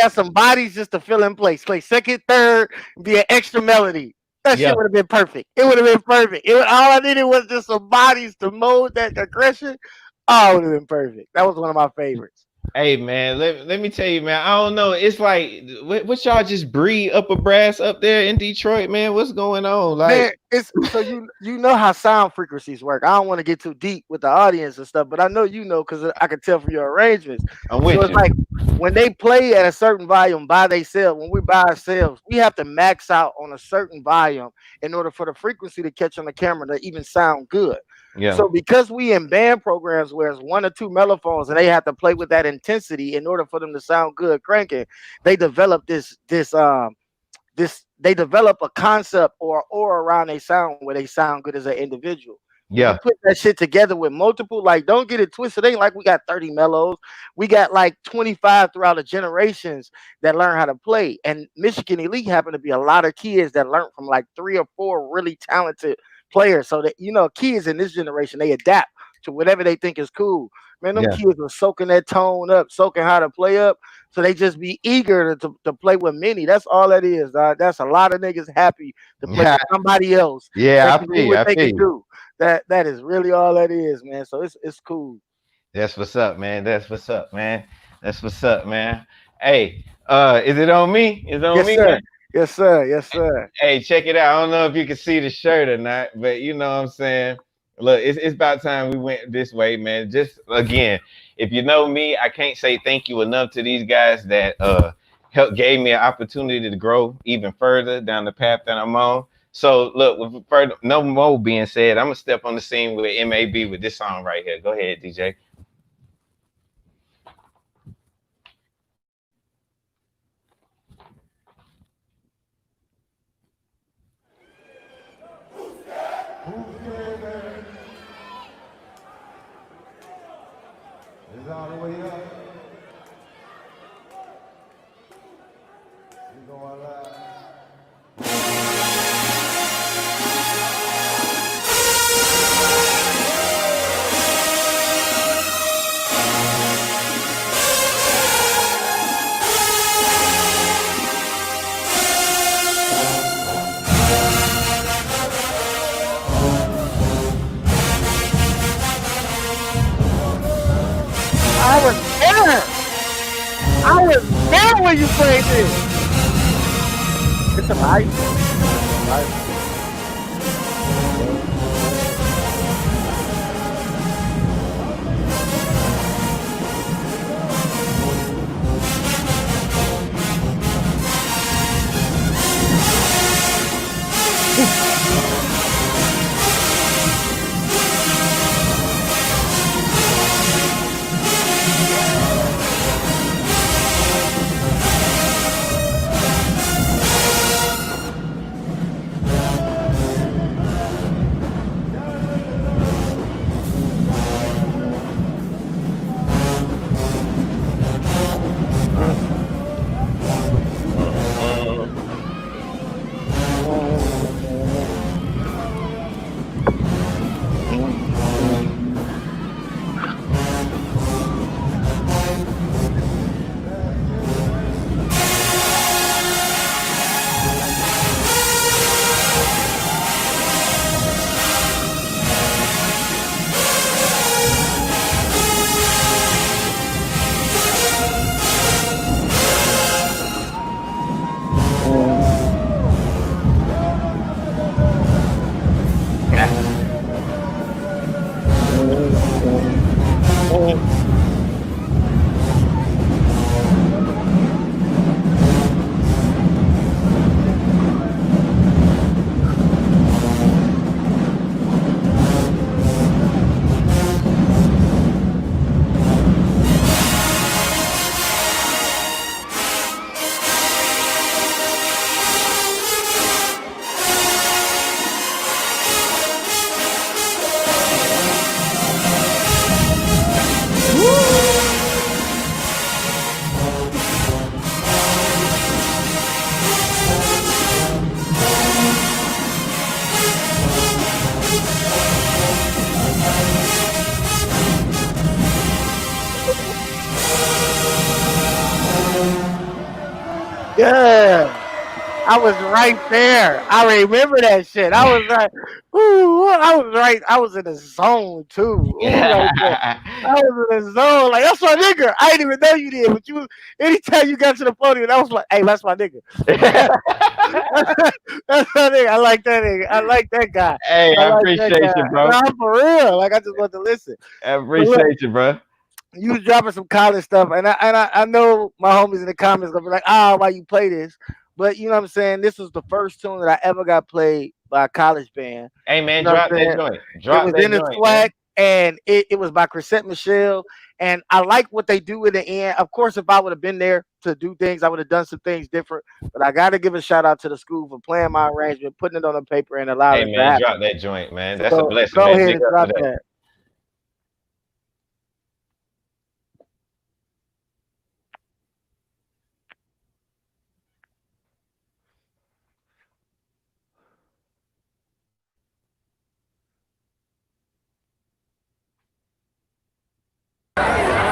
had some bodies just to fill in place, play second, third, be an extra melody. That Yeah. shit would have been perfect. It would have been perfect. All I needed was just some bodies to mold that aggression. Oh, it would have been perfect. That was one of my favorites. Hey, man, let me tell you, man. I don't know. It's like what y'all just breed upper brass up there in Detroit, man. What's going on? Like, Man, it's so you know how sound frequencies work. I don't want to get too deep with the audience and stuff, but I know because I can tell from your arrangements. I'm with So it's you. like when they play at a certain volume by themselves, when we by ourselves, we have to max out on a certain volume in order for the frequency to catch on the camera to even sound good. Yeah. So because we in band programs where it's one or two mellophones and they have to play with that intensity in order for them to sound good cranking, they develop this they develop a concept or aura around a sound where they sound good as an individual. When you Yeah. put that shit together with multiple, like don't get it twisted. It ain't like we got 30 mellows. We got like 25 throughout the generations that learn how to play. And Michigan Elite happened to be a lot of kids that learned from like 3 or 4 really talented players. So that kids in this generation, they adapt to whatever they think is cool. Man, them Yeah. kids were soaking that tone up, soaking how to play up. So they just be eager to play with many. That's all that is, dog. That's a lot of niggas happy to play with somebody else Yeah, that I can feel do you. what I they feel can you. do. That is really all that is, man. So it's cool. That's what's up, man. That's what's up, man. That's what's up, man. Hey, is it on me? Is it on Yes, me, sir. man? Yes, sir. Yes, sir. Hey, check it out. I don't know if you can see the shirt or not, but you know what I'm saying. Look, it's about time we went this way, man. Just again, if you know me, I can't say thank you enough to these guys that helped gave me an opportunity to grow even further down the path that I'm on. So look, with further, no more being said, I'm gonna step on the scene with MAB with this song right here. Go ahead, DJ. It's all the way up. We going live. I was there. I was there when you played this. It's a nice one. It's a nice one. Yeah. I was right there. I remember that shit. I was like, ooh, I was right. I was in the zone too. Ooh, right there. I was in the zone. Like, that's my nigga. I didn't even know you did, but you anytime you got to the podium, I was like, hey, that's my nigga. That's my nigga. I like that nigga. I like that guy. Hey, I I like that appreciate guy. you, bro. No, for real. Like I just want to listen. I But look, appreciate you, bro. you was dropping some college stuff, and I know my homies in the comments gonna be like, why you play this? But you know what I'm saying? This was the first tune that I ever got played by a college band. Hey You man, know what drop I'm that saying? joint. It Drop was that in the joint, man. swag, and it was by Chrisette Michelle. And I like what they do in the end. Of course, if I would have been there to do things, I would have done some things different. But I got to give a shout out to the school for playing my arrangement, putting it on the paper, and allowing Hey it to man, happen. drop that joint, man. That's a So blessing, go man. ahead Big and up for drop that. that. Right here.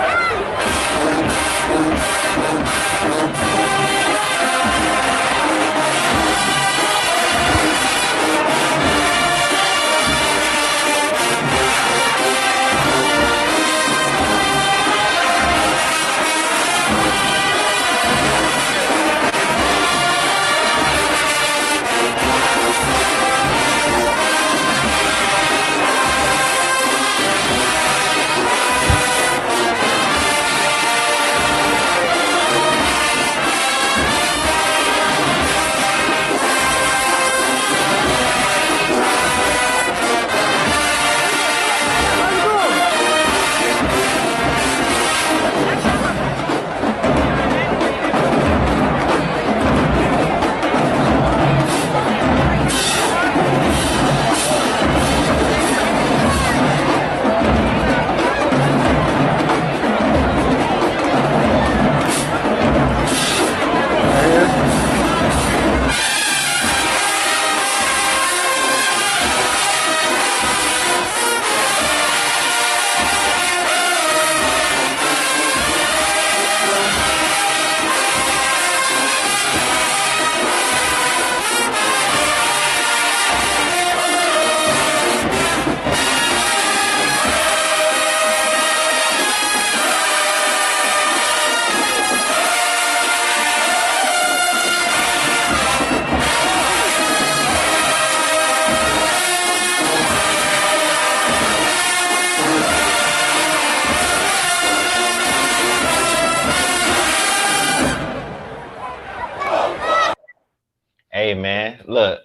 Hey man, look,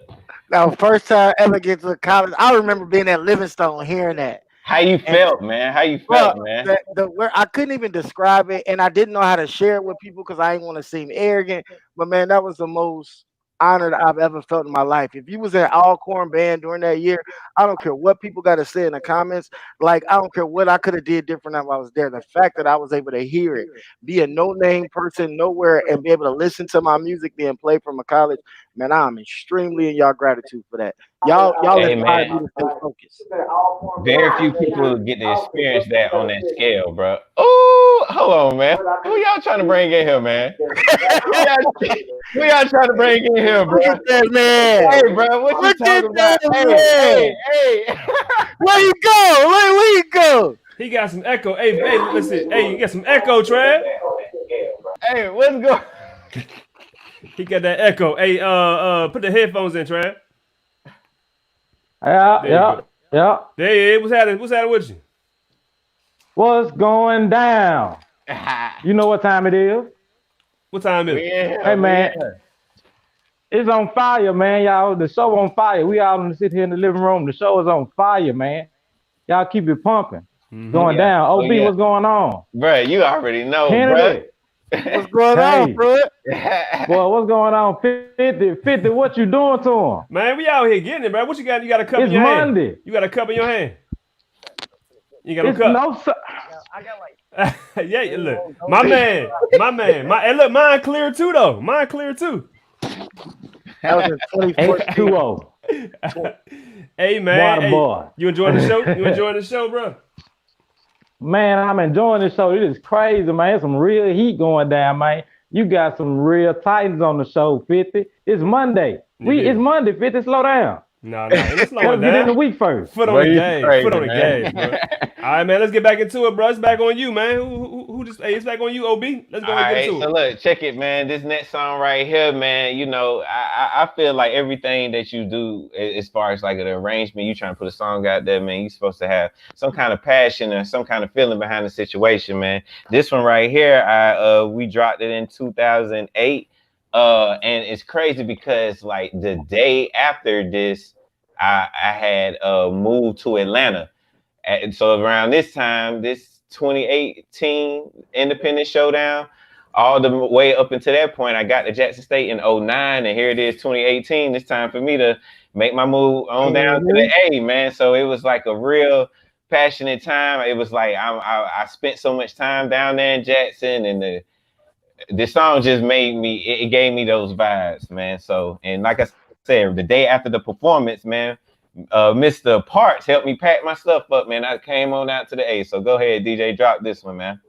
Now, first time I ever get to college, I remember being at Livingstone hearing that. how you And felt, man? How you bro, felt, man? the where I couldn't even describe it, and I didn't know how to share it with people because I didn't want to seem arrogant. But man, that was the most honored I've ever felt in my life. If you was in Alcorn band during that year, I don't care what people got to say in the comments. Like I don't care what I could have did different if I was there. The fact that I was able to hear it, be a no name person nowhere, and be able to listen to my music being played from a college, man, I'm extremely in y'all gratitude for that. Y'all Hey inspired man, me to stay focused. very few people get to experience that on that scale, bro. Oh, hold on, man. Who y'all trying to bring in here, man? Who y'all, who y'all trying to bring in here, bro? Look at that man. Hey, bro, what you Look at talking about? that Hey, man. hey. Where you go? Where you go? He got some echo. Hey, listen. Hey, you got some echo, Trav. Hey, what's going? He got that echo. Hey, put the headphones in, Trav. Yeah, There you yeah, go. yeah. There you is. What's happening? What's happening with you? What's going down? You know what time it is? What time is We it? in here. Hey We in man, here. it's on fire, man. Y'all, the show on fire. We all in sit here in the living room. The show is on fire, man. Y'all keep it pumping. Oh Going yeah. down. Oh OB, yeah, what's going on? bro. You already know, bro. Kennedy. What's going on, Hey, bro? boy, what's going on? 50, what you doing to him? Man, we out here getting it, bro. What you got? You got a cup in It's your hand. Monday. You got a cup in your hand. You got no It's cup. no Yeah, look, hey, look, mine clear too though. Mine clear too. That was in 2014. H2O. Hey man, Water hey, boy. you enjoying the show? You enjoying the show, bro? Man, I'm enjoying this show. It is crazy, man. There's some real heat going down, man. You got some real Titans on the show, 50. It's Monday. It's Monday, 50. Slow down. No, ain't no slowing Let's get in the down. week first. Foot on Boy, the you gas. crazy, Foot on the man. gas, bro. All right, man. Let's get back into it, bro. It's back on you, man. Who just? Hey, it's back on you, Ob. Let's go All and get right, into so it. look, check it, man. This next song right here, man. You know, I feel like everything that you do, as far as like an arrangement, you trying to put a song out there, man. You supposed to have some kind of passion or some kind of feeling behind the situation, man. This one right here, we dropped it in 2008. And it's crazy because like the day after this, I had moved to Atlanta. And so around this time, this 2018 Independent Showdown, all the way up until that point, I got to Jackson State in 09, and here it is 2018. It's time for me to make my move on down to the A, man. So it was like a real passionate time. It was like I spent so much time down there in Jackson, and this song just made me, it gave me those vibes, man. So, and like I said, the day after the performance, man, Mr. Parks helped me pack my stuff up, man. I came on out to the A. So go ahead, DJ, drop this one, man.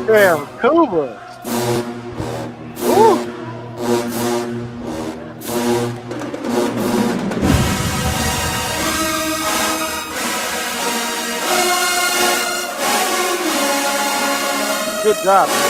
Damn, Cuba. Woo. Good job, man.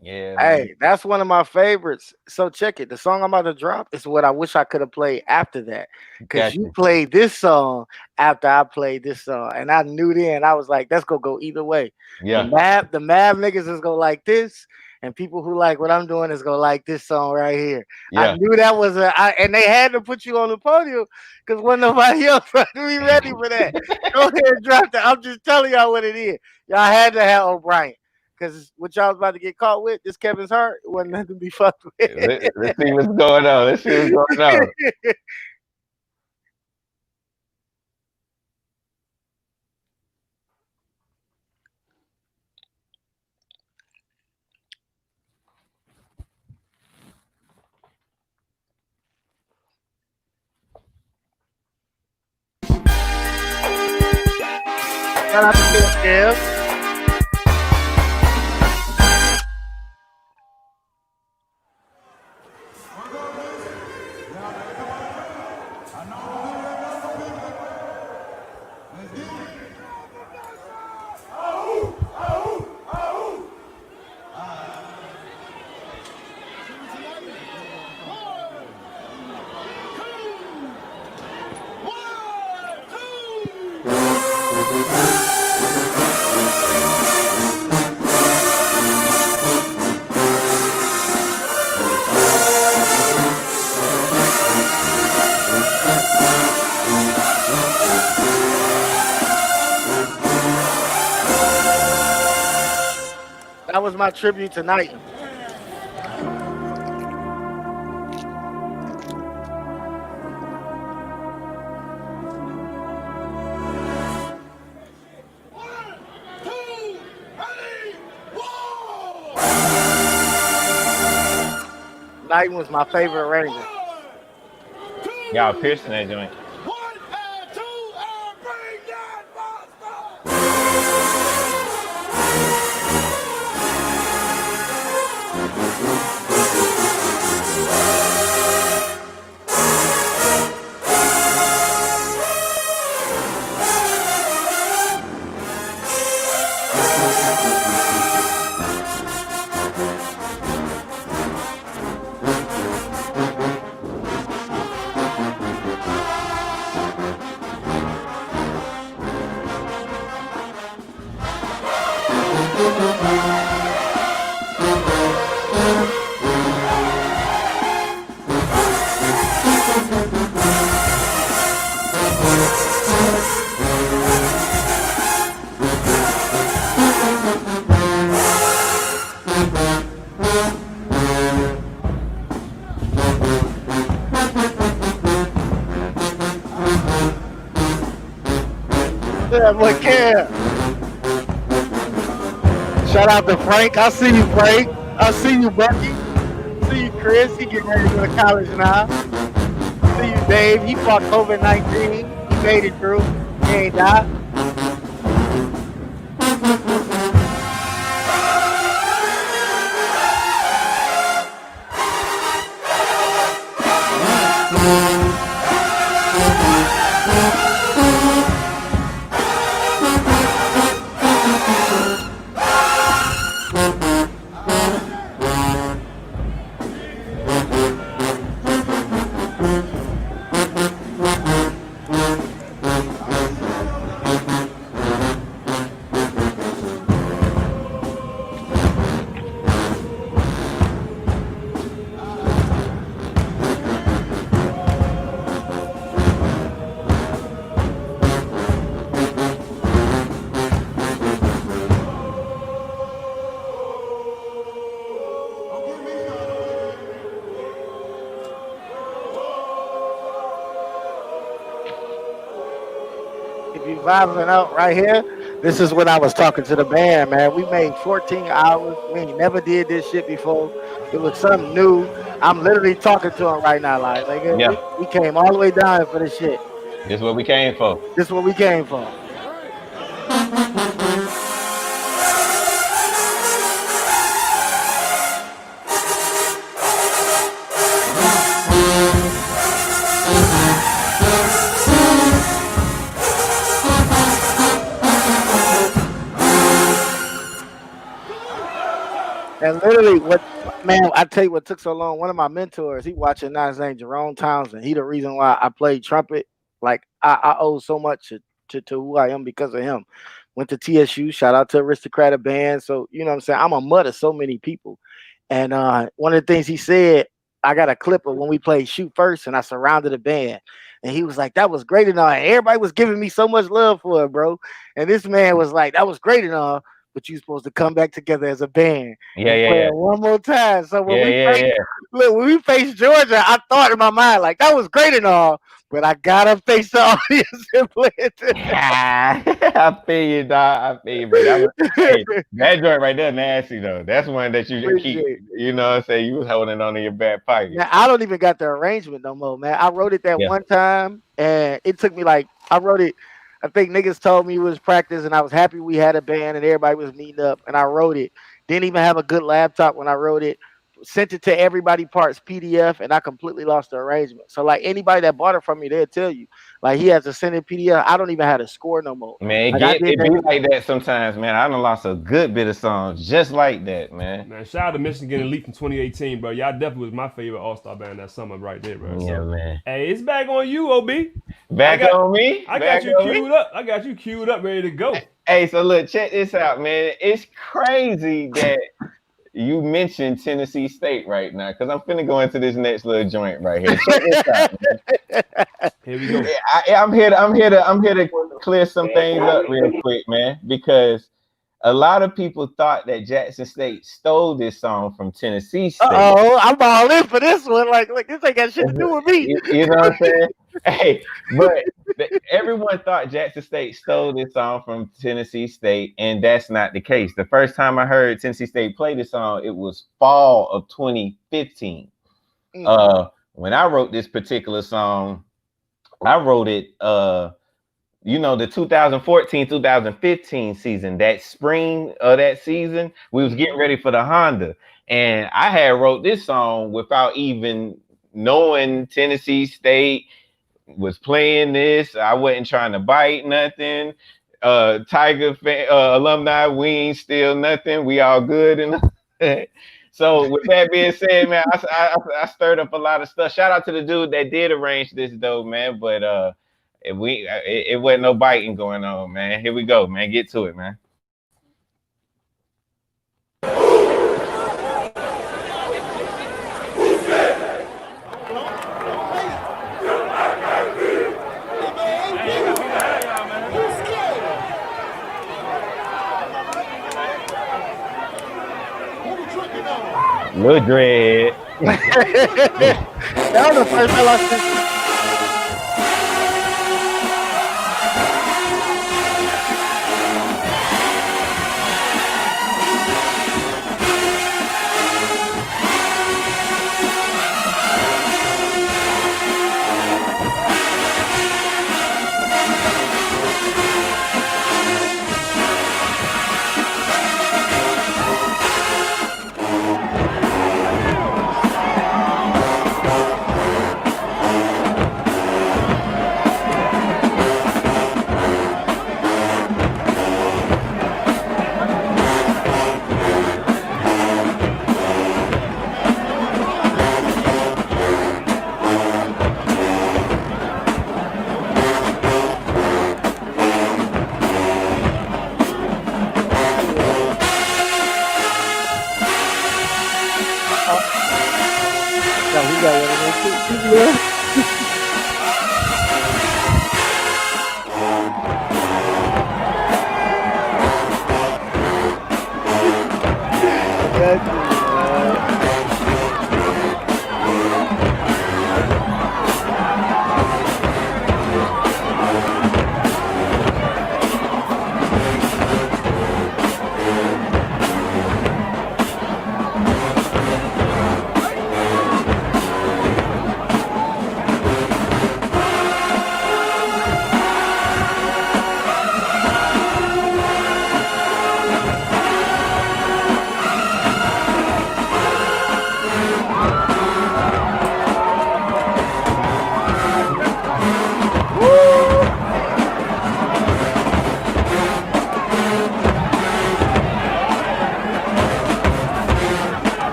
Yeah, man. Hey, that's one of my favorites. So check it. The song I'm about to drop is what I wish I could have played after that. Because you Gotcha. played this song after I played this song. And I knew then I was like, that's gonna go either way. Yeah. The Mav niggas is gonna like this, and people who like what I'm doing is gonna like this song right here. I Yeah. knew that was and they had to put you on the podium because wasn't nobody else be ready for that. Go ahead and drop that. I'm just telling y'all what it is. Y'all had to have O'Brien. Because what y'all was about to get caught with, this Kevin's Heart wasn't nothing to be fucked with. Let's see what's going on. Let's see what's going on. Shout out to Bill Kev. That was my tribute tonight. Knighton was my favorite arranger. Y'all piercing that joint. Yeah, boy, Cam. Shout out to Frank. I see you, Frank. I see you, Bucky. See you, Chris. He getting ready to go to college now. See you, Dave. He fought COVID-19. He made it through. He ain't died. If you vibing out right here, this is when I was talking to the band, man. We made 14 hours. We ain't never did this shit before. It was something new. I'm literally talking to him right now, like Yeah. we came all the way down for this shit. This is what we came for. This is what we came for. And literally, what man? I tell you what took so long. One of my mentors, he watching now. His name Jerome Townsend. He the reason why I played trumpet. Like I owe so much to who I am because of him. Went to TSU. Shout out to Aristocratic Band. So you know what I'm saying. I'm a mud of so many people. And one of the things he said, I got a clip of when we played Shoot First, and I surrounded the band. And he was like, "That was great and all." And everybody was giving me so much love for it, bro. And this man was like, "That was great and all, but you supposed to come back together as a band Yeah, and yeah, play yeah. it one more time." So when Yeah. look, when we faced Georgia, I thought in my mind like that was great and all, but I gotta face the audience and play it. I feel you, dog. I feel you, bro. Hey, that joint right there, nasty though. That's one that you just keep. Appreciate. You know what I'm saying? You was holding on to your back pocket. Now, I don't even got the arrangement no more, man. I wrote it that Yeah. one time, and it took me like I wrote it. I think niggas told me it was practice, and I was happy we had a band and everybody was meeting up, and I wrote it. Didn't even have a good laptop when I wrote it. Sent it to everybody parts PDF, and I completely lost the arrangement. So like anybody that bought it from me, they'll tell you like he has to send it PDF. I don't even have to score no more. Man, Like I did it be that. like that sometimes, man. I done lost a good bit of songs just like that, man. Man, shout out to Michigan Elite from 2018, bro. Y'all definitely was my favorite All-Star band that summer right there, bro. Yeah, So, man. hey, it's back on you, OB. Back on me. I Back got you on me? queued up. I got you queued up, ready to go. Hey, so look, check this out, man. It's crazy that you mentioned Tennessee State right now, because I'm finna go into this next little joint right here. Check this out, man. Here we go. I'm here to clear some things up real quick, man, because a lot of people thought that Jackson State stole this song from Tennessee State. Oh, I'm all in for this one. Like this ain't got shit to do with me. You know what I'm saying? Hey, but everyone thought Jackson State stole this song from Tennessee State, and that's not the case. The first time I heard Tennessee State play this song, it was fall of 2015. When I wrote this particular song, I wrote it the 2014-2015 season, that spring of that season, we was getting ready for the Honda. And I had wrote this song without even knowing Tennessee State was playing this. I wasn't trying to bite nothing. Tiger alumni, we ain't steal nothing. We all good. And so with that being said, man, I stirred up a lot of stuff. Shout out to the dude that did arrange this though, man. But it wasn't no biting going on, man. Here we go, man. Get to it, man. Lil Dread. That was the first time I seen.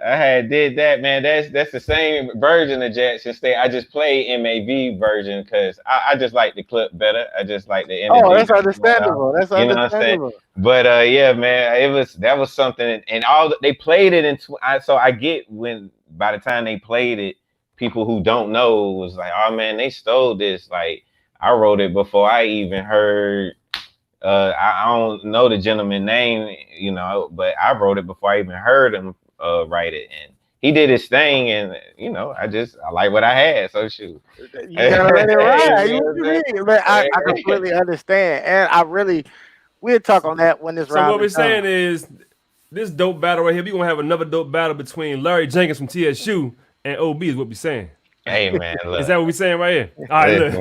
I had did that, man. That's the same version of Jackson State. I just played MAV version because I just like the clip better. I just like the energy. Oh, that's understandable. That's you know understandable. What I'm saying? But yeah, man, that was something, and they played it in. So I get when by the time they played it, people who don't know was like, oh man, they stole this. Like I wrote it before I even heard. I don't know the gentleman's name, but I wrote it before I even heard him write it, and he did his thing, and I like what I had, so shoot. You gotta let it ride. You mean? But I completely understand, and we'll talk on that when this round. So what we're saying is, this dope battle right here, we're gonna have another dope battle between Larry Jenkins from TSU and OB is what we're saying. Hey man, look. Is that what we're saying right here? All right, look.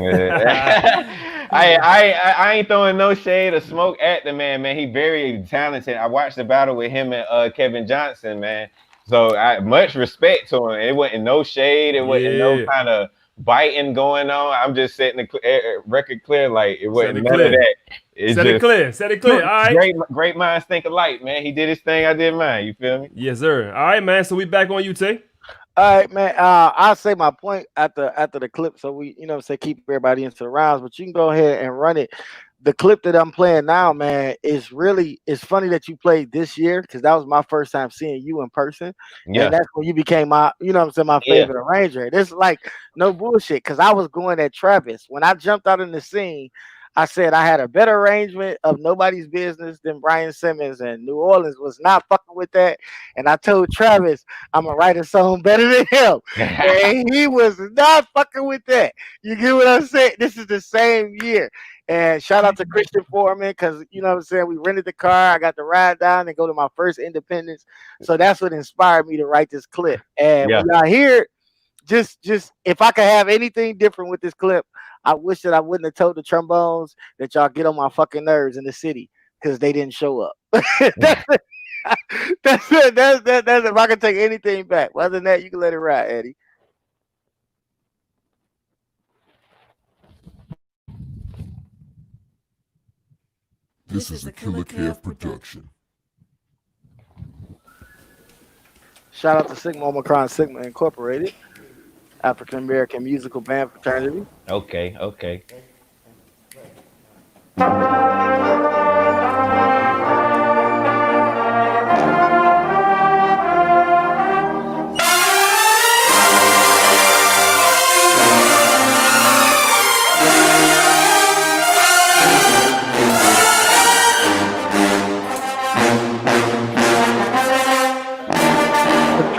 I ain't throwing no shade or smoke at the man. He very talented. I watched the battle with him and Kevin Johnson, man. So much respect to him. It wasn't no shade. It wasn't no kind of biting going on. I'm just setting the record clear. Like it wasn't it none clear. of that. It's Set just it clear. Set it clear. All right. great minds think alike, man. He did his thing. I did mine. You feel me? Yes, sir. All right, man. So we back on you, Tay. All right, man. I'll say my point after the clip, so we, say keep everybody into the rounds. But you can go ahead and run it. The clip that I'm playing now, man, is really. It's funny that you played this year because that was my first time seeing you in person, Yeah. and that's when you became my, my favorite arranger. This is like no bullshit because I was going at Travis when I jumped out in the scene. I said I had a better arrangement of Nobody's Business than Brian Simmons, and New Orleans was not fucking with that. And I told Travis I'm gonna write a song better than him, and he was not fucking with that. You get what I'm saying? This is the same year. And shout out to Christian Foreman because we rented the car. I got to ride down and go to my first Independence. So that's what inspired me to write this clip. And when y'all hear it, just if I could have anything different with this clip, I wish that I wouldn't have told the trombones that y'all get on my fucking nerves in the city because they didn't show up. That's it. That's it. That's if I can take anything back. Other than that, you can let it ride, Eddie. This is a Killer Kev production. Shout out to Sigma Omicron Sigma Incorporated, African American musical band fraternity. Okay.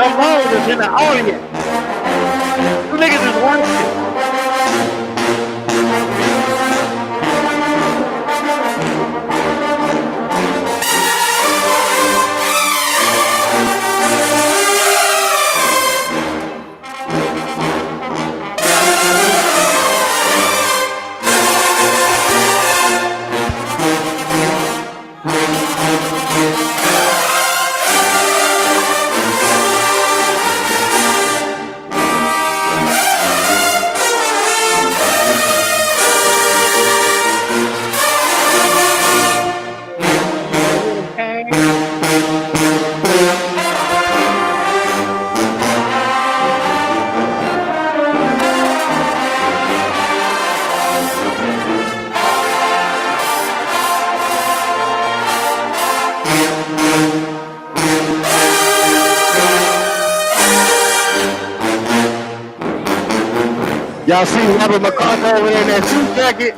Trombone is in the audience. You niggas is one shit. Y'all see Robert McCarthy over there in that suit jacket?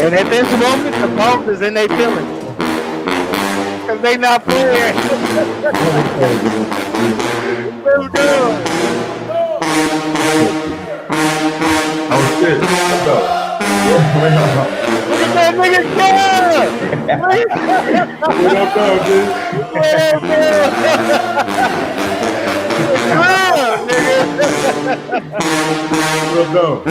And at this moment, the boss is in their feelings. Because they not playing. Let's go. Oh shit. Let's go. Look at that nigga come! What up, though, dude? What up, though? What up, though?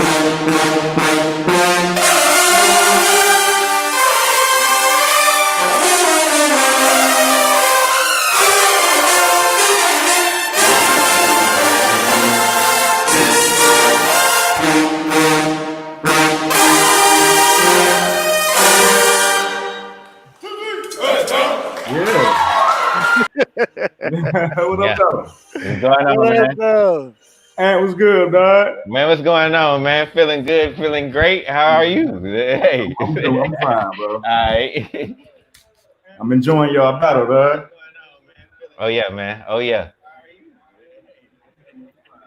What's going on, man? Hey, what's good, dog? Man, what's going on, man? Feeling good, feeling great. How are you? Hey. I'm fine, bro. All right. I'm enjoying y'all battle, dog. Oh, yeah, man. Oh, yeah.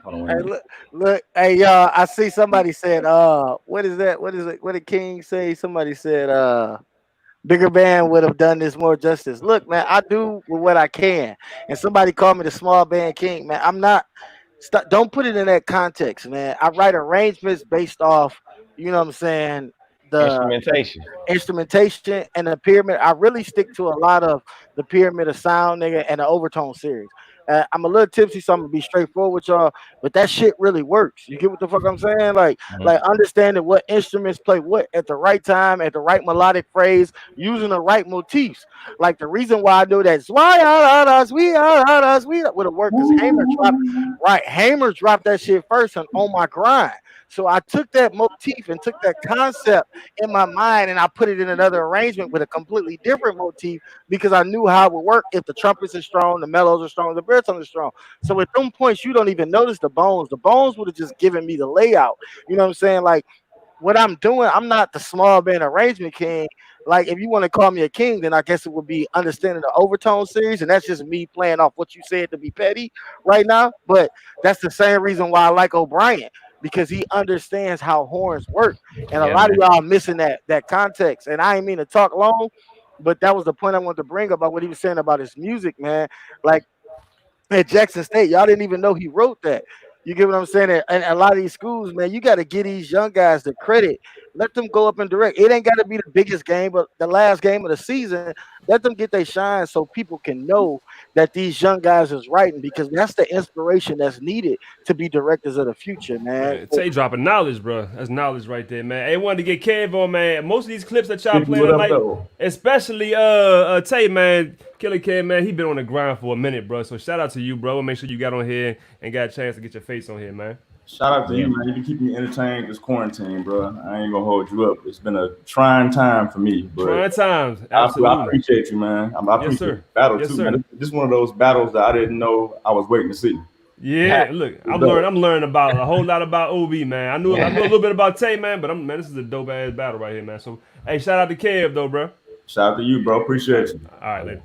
Hold on. Hey, look, hey, y'all. I see somebody said, what is that? What is it? What did King say? Somebody said, bigger band would have done this more justice. Look, man, I do with what I can. And somebody called me the small band king, man. I'm not. Don't put it in that context, man. I write arrangements based off, you know what I'm saying, the Instrumentation. instrumentation and the pyramid. I really stick to a lot of the pyramid of sound, nigga, and the overtone series. I'm a little tipsy, so I'm gonna be straightforward with y'all, but that shit really works. You get what the fuck I'm saying? Like understanding what instruments play what at the right time, at the right melodic phrase, using the right motifs. Like the reason why I do that is why are us, we are us, we would have worked because Hamer dropped that shit first and on my grind. So I took that motif and took that concept in my mind and I put it in another arrangement with a completely different motif because I knew how it would work if the trumpets are strong, the mellows are strong, the baritone is strong. So at some points you don't even notice the bones. The bones would have just given me the layout. You know what I'm saying? Like what I'm doing, I'm not the small band arrangement king. Like if you want to call me a king, then I guess it would be understanding the overtone series, and that's just me playing off what you said to be petty right now. But that's the same reason why I like O'Brien because he understands how horns work, and a Yeah, lot of man. y'all missing that context. And I ain't mean to talk long, but that was the point I wanted to bring about what he was saying about his music, man. Like at Jackson State, y'all didn't even know he wrote that. You get what I'm saying? And a lot of these schools, man, you got to give these young guys the credit. Let them go up and direct. It ain't got to be the biggest game, but the last game of the season, let them get their shine so people can know that these young guys is writing because that's the inspiration that's needed to be directors of the future, man. Man, Tay dropping knowledge, bro. That's knowledge right there, man. Hey, wanted to get Kev on, man. Most of these clips that y'all playing What up, tonight, though? especially Tay, man, Killer Kev, man, he been on the grind for a minute, bro. So shout out to you, bro. Make sure you got on here and got a chance to get your face on here, man. Shout out to you, man. You been keeping me entertained this quarantine, bro. I ain't gonna hold you up. It's been a trying time for me, but Trying times, I absolutely. appreciate you, man. I appreciate sir. the battle Yes, too, sir. man. This is one of those battles that I didn't know I was waiting to see. Yeah, look, I'm learning about a whole lot about OB, man. I knew a little bit about Tay, man, but man, this is a dope ass battle right here, man. So, hey, shout out to Kev though, bro. Shout out to you, bro. Appreciate you. All right, later.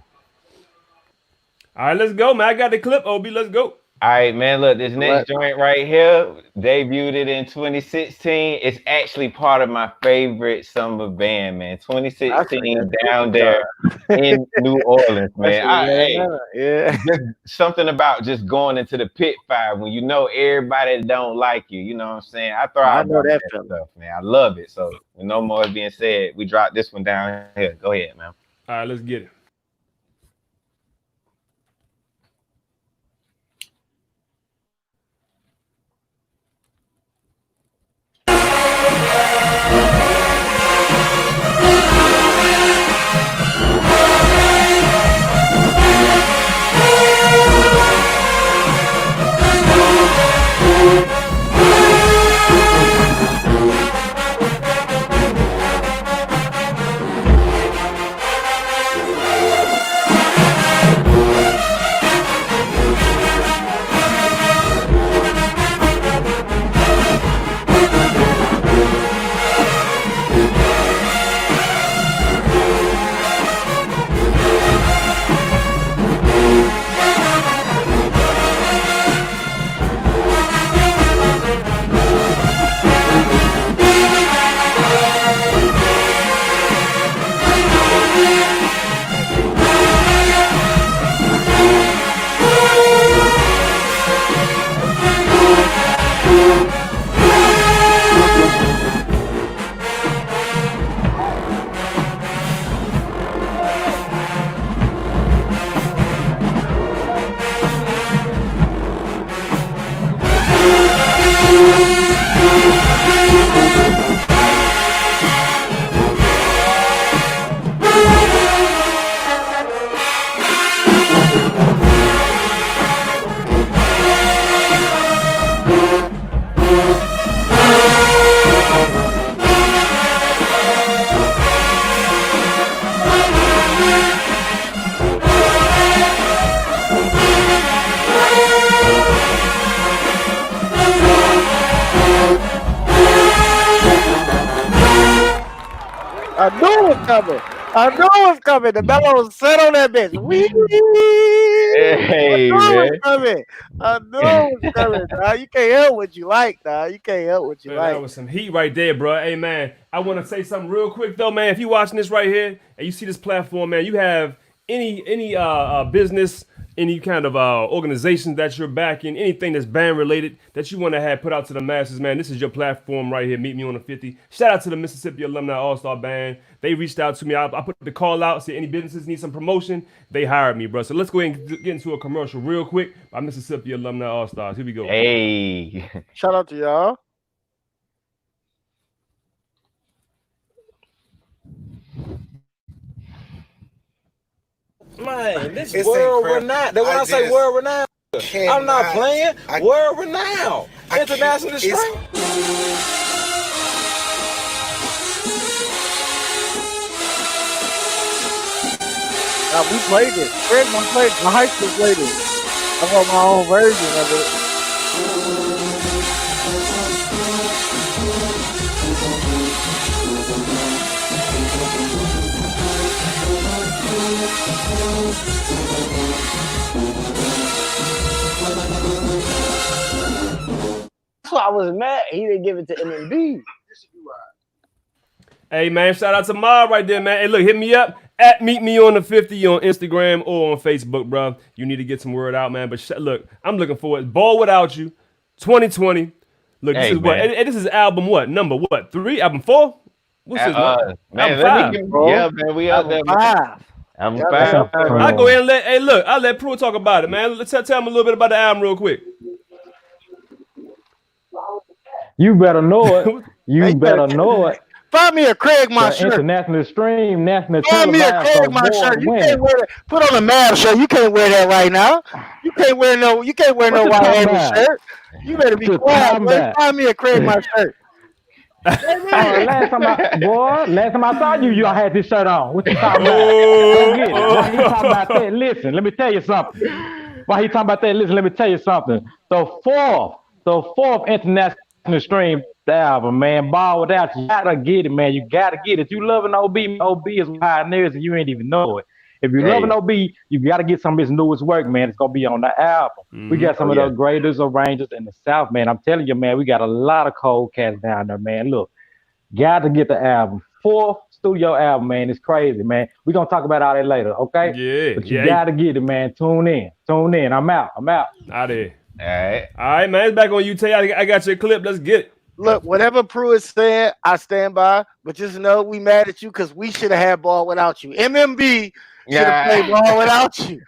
All right, let's go, man. I got the clip, OB. Let's go. All right, man. Look, this next joint right here, debuted it in 2016. It's actually part of my favorite summer band, man. 2016 down there in New Orleans, man. Just something about just going into the pit fire when you know everybody don't like you. You know what I'm saying? I know that stuff, man. I love it. So, with no more being said, we dropped this one down here. Go ahead, man. All right, let's get it. I knew it was coming. The bellows set on that bitch. Wee! Hey, I knew it man. was coming. I knew it was coming, dog. You can't help what you like, dog. You can't help what you Man, like. that was some heat right there, bro. Hey, man, I want to say something real quick though, man. If you watching this right here and you see this platform, man, you have any business, any kind of organization that you're backing, anything that's band related that you want to have put out to the masses, man. This is your platform right here. Meet me on the 50. Shout out to the Mississippi Alumni All Star Band. They reached out to me. I put the call out. Said any businesses need some promotion. They hired me, bro. So let's go ahead and get into a commercial real quick by Mississippi Alumni All Stars. Here we go. Hey. Shout out to y'all. Man, this world renowned. That's when I say world renowned. I'm not playing. World renowned. International strength. We played it. My high school played it. I got my own version of it. That's why I was mad. He didn't give it to MMB. Hey, man, shout out to Ma right there, man. Hey, look, hit me up at Meet Me on the 50 on Instagram or on Facebook, bro. You need to get some word out, man. But look, I'm looking forward. Ball Without You, 2020. Look, this is what? This is album what? Number what? 3? Album 4? What's this? Man, album 5. Yeah, man, we out there. 5. Album Yeah, 5. I'll go ahead and I'll let Pruitt talk about it, man. Let's tell him a little bit about the album real quick. You better know it. You better know it. Find me a Craig my shirt. International stream, national Find me a Craig my shirt. You can't wear that. Put on a Mavs shirt. You can't wear that right now. You can't wear no white Miami shirt. You better be quiet, boy. Find me a Craig my shirt. Last time I saw you, you had this shirt on. What you talking about? Go get it. Why he talking about that? Listen, let me tell you something. Why he talking about that? Listen, let me tell you something. The fourth international stream album, man. Ball Without You. You gotta get it, man. You gotta get it. You loving OB is pioneers and you ain't even know it. If you're loving OB, you gotta get some of his newest work, man. It's gonna be on the album. We got some of the greatest arrangers in the South, man. I'm telling you, man, we got a lot of cold cats down there, man. Look, gotta get the album. 4th studio album, man. It's crazy, man. We're gonna talk about all that later, okay? Yeah. But you gotta get it, man. Tune in. I'm out. Out there. All right, man. It's back on you, Tay. I got your clip. Let's get it. Look, whatever Pruitt said, I stand by. But just know we mad at you because we should have had Ball Without You. MMB should have played Ball Without You.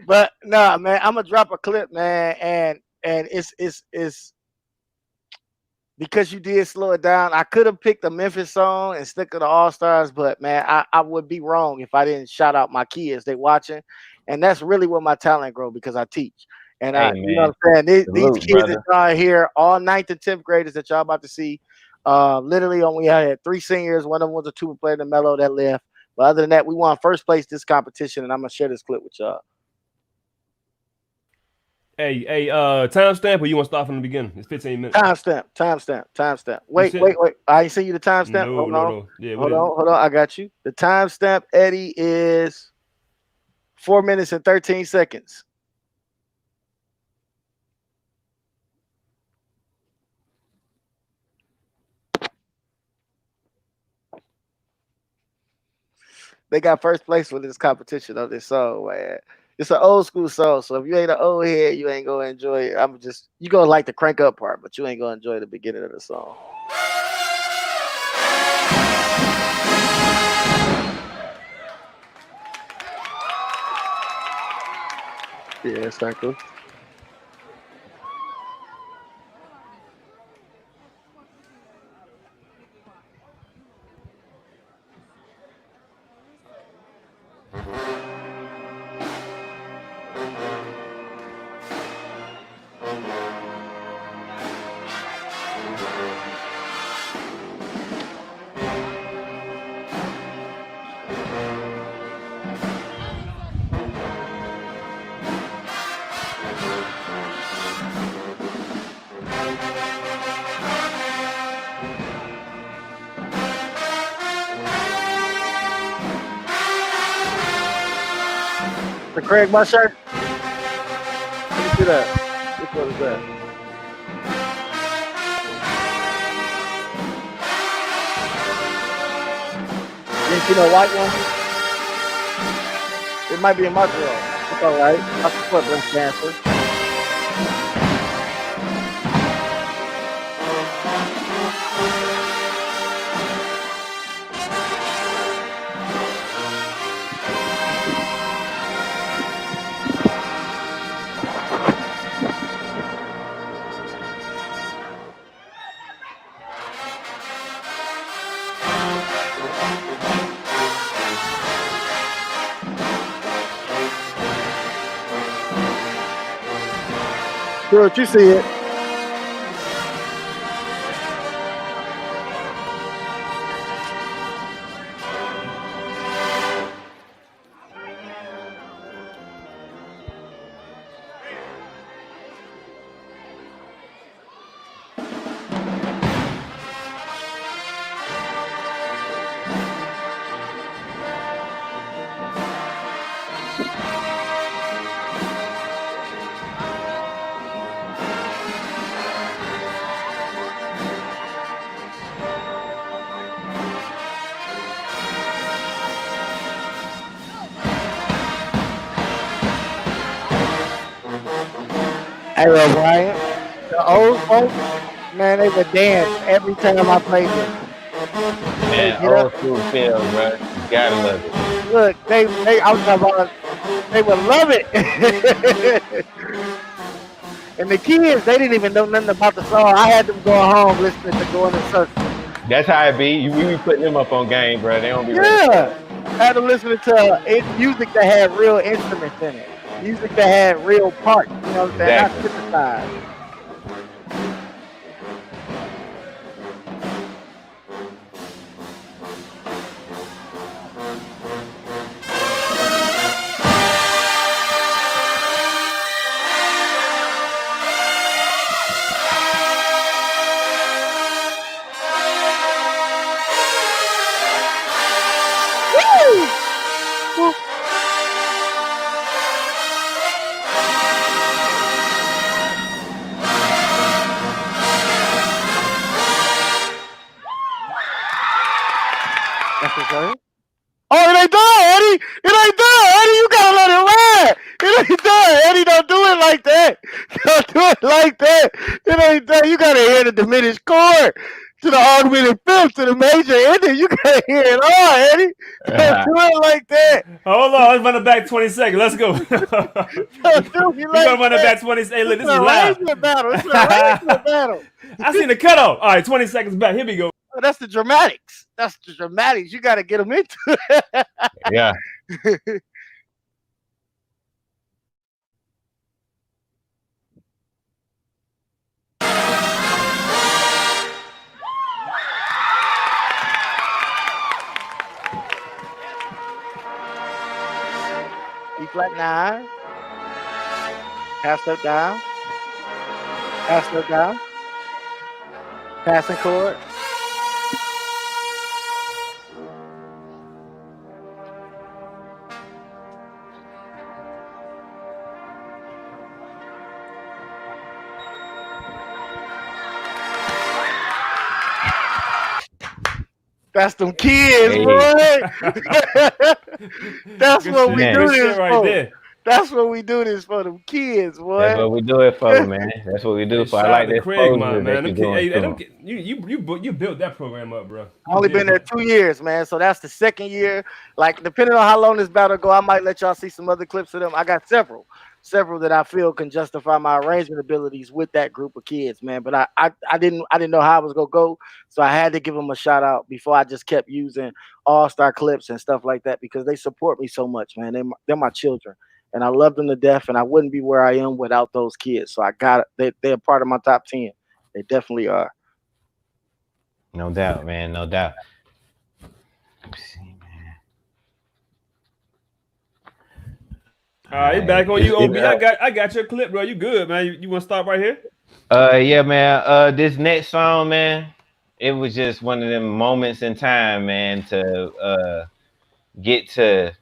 But nah, man, I'm gonna drop a clip, man, and it's because you did slow it down. I could have picked a Memphis song and stick to the All Stars, but man, I would be wrong if I didn't shout out my kids. They watching, and that's really where my talent grow because I teach. And you know what I'm saying? These kids that y'all here, all 9th and 10th graders that y'all about to see, literally only had 3 seniors. One of them was a tuba player in the mellow that left. But other than that, we won first place this competition, and I'm gonna share this clip with y'all. Hey, timestamp, or you want to start from the beginning? It's 15 minutes. Timestamp. Wait. I ain't seen you the timestamp. No. Yeah, hold on. I got you. The timestamp, Eddie, is 4 minutes and 13 seconds. They got first place with this competition of this song, man. It's an old school song, so if you ain't an old head, you ain't gonna enjoy it. You gonna like the crank up part, but you ain't gonna enjoy the beginning of the song. Yeah, it's not cool. The Craig my shirt? Let me see that. Which one is that? You didn't see no white one? It might be in my drawer. It's alright. I support breast cancer. Good, you see it. Hey, Brian, the old folks, man, they would dance every time I played this. Man, old school feel, bro. You gotta love it. Look, I was talking about, they would love it. And the kids, they didn't even know nothing about the song. I had them going home listening to Going in Circles. That's how it be. We be putting them up on game, bro. They don't be ready. Yeah, I had them listening to music that had real instruments in it. Music that had real parts, you know what I'm saying? Exactly. Not synthesized. Oh, it ain't done, Eddie. It ain't done, Eddie. You gotta let it ride. It ain't done, Eddie. Don't do it like that. Don't do it like that. It ain't done. You gotta hear the diminished chord to the augmented fifth to the major ending. You gotta hear it all, Eddie. Don't do it like that. Hold on, let's run it back 20 seconds. Let's go. We're gonna run it back 20 seconds. Hey, look, this is live. It's an arrangement battle. I seen the cutoff. All right, 20 seconds back. Here we go. Oh, that's the dramatics. That's the dramatics. You got to get them into it. Yeah. E flat 9. Half step down. Half step down. Passing chord. That's them kids, boy. That's what we do this right for. There. That's what we do this for, them kids, boy. That's what we do it for, man. That's what we do it for. I like that Craig, man. You built that program up, bro. I only been there 2 years, man. So that's the second year. Like, depending on how long this battle go, I might let y'all see some other clips of them. I got several that I feel can justify my arrangement abilities with that group of kids, man. But I didn't know how I was gonna go, so I had to give them a shout out before I just kept using all-star clips and stuff like that because they support me so much, man. They're my children. And I love them to death, and I wouldn't be where I am without those kids. So I got it. They're part of my top 10. They definitely are. No doubt, man. No doubt. Let me see, man. All right, back on you, OB. I got your clip, bro. You good, man? You want to stop right here? Yeah, man. This next song, man, it was just one of them moments in time, man, to get to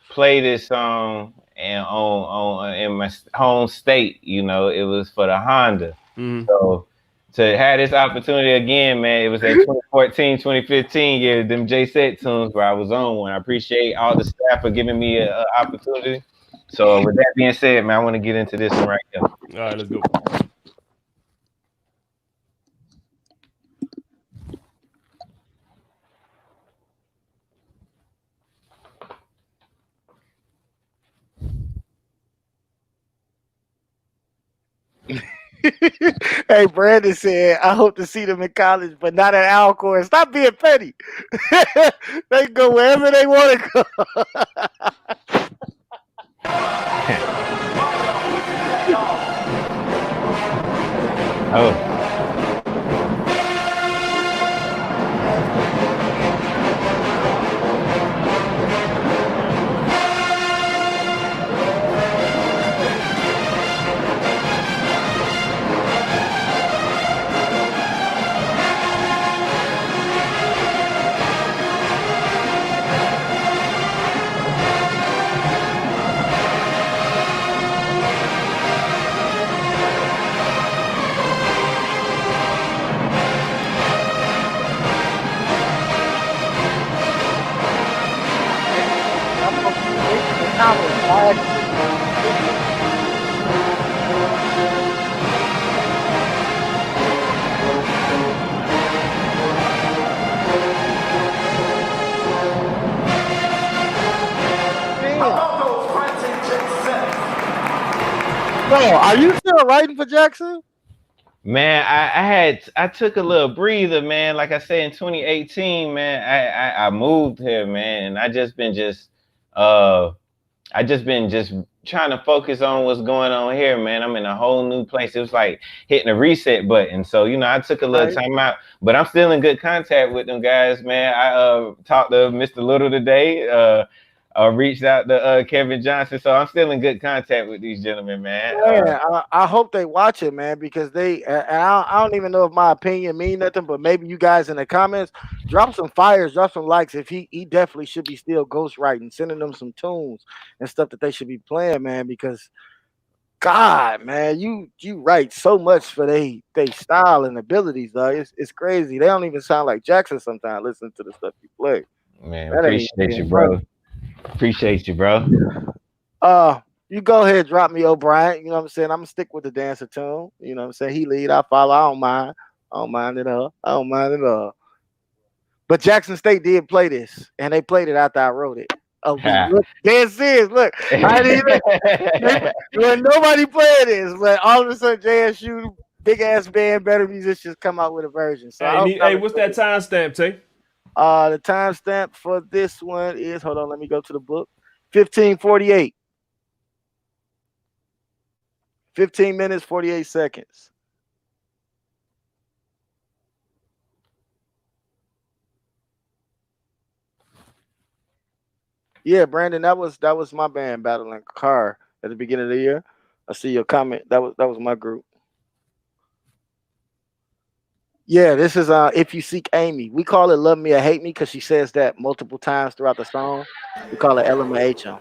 play this song and on in my home state, you know, it was for the Honda. Mm-hmm. So to have this opportunity again, man, it was that 2014, 2015 year, them J Set tunes where I was on one. I appreciate all the staff for giving me an opportunity. So with that being said, man, I want to get into this one right here. All right, let's go. Hey, Brandon said, I hope to see them in college, but not at Alcorn. Stop being petty. They can go wherever they want to go. Oh. Bro, are you still writing for Jackson? Man, I took a little breather, man. Like I said, in 2018, man, I moved here, man, and I just been trying to focus on what's going on here, man. I'm in a whole new place. It was like hitting a reset button. So, you know, I took a little time out, but I'm still in good contact with them guys, man. I talked to Mr. Little today. Reached out to Kevin Johnson, so I'm still in good contact with these gentlemen, man. I hope they watch it, man, because I don't even know if my opinion mean nothing, but maybe you guys in the comments drop some fires, drop some likes. If he definitely should be still ghostwriting, sending them some tunes and stuff that they should be playing, man, because God, man, you write so much for they style and abilities, though. It's crazy. They don't even sound like Jackson sometimes. Listen to the stuff you play. Man, appreciate you, bro. Appreciate you, bro. You go ahead, drop me O'Brien. You know what I'm saying? I'm gonna stick with the dancer tune. You know what I'm saying? He lead, I follow. I don't mind. I don't mind at all. I don't mind at all. But Jackson State did play this, and they played it after I wrote it. Oh, look, dead serious. Look, I didn't even when nobody played this, but all of a sudden JSU big ass band, better musicians come out with a version. So hey, what's that timestamp, Tay? The timestamp for this one is, hold on, let me go to the book. 15:48. 15 minutes, 48 seconds. Yeah, Brandon, that was my band, Battling Car, at the beginning of the year. I see your comment. That was my group. Yeah, this is If You Seek Amy. We call it Love Me or Hate Me because she says that multiple times throughout the song. We call it LMAH.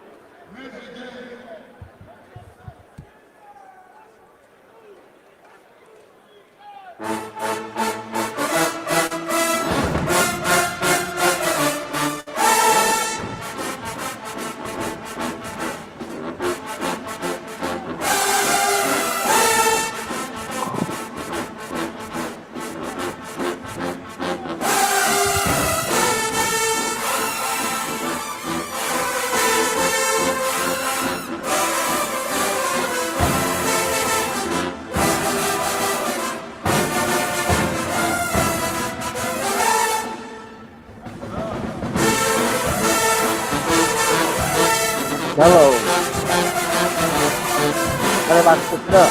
Hello. Everybody pick it up.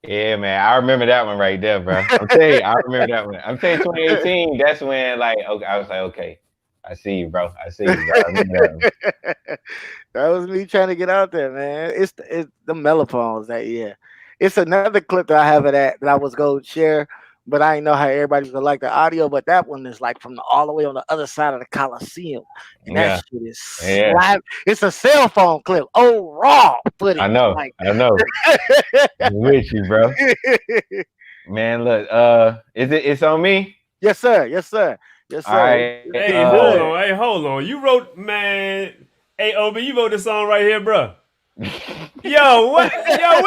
Yeah, man, I remember that one right there, bro. I'm telling you, I remember that one. I'm telling you, 2018. That's when, like, okay, I was like, okay, I see you, bro. I see you, bro. I remember that one. That was me trying to get out there, man. It's the mellophones that year. It's another clip that I have of that I was going to share, but I didn't know how everybody's gonna like the audio. But that one is like from all the way on the other side of the Coliseum, and that Yeah, shit is yeah. slap. It's a cell phone clip. Oh, raw footage. I know, Like, I know. I'm with you, bro. Man, look, it's on me? yes, sir. Yes, sir. Yes, All sir. right. It's Hey, getting hold good. on. Hey, hold on. You wrote, man. Hey, Ob, you wrote this song right here, bro. Yo, what? Yo,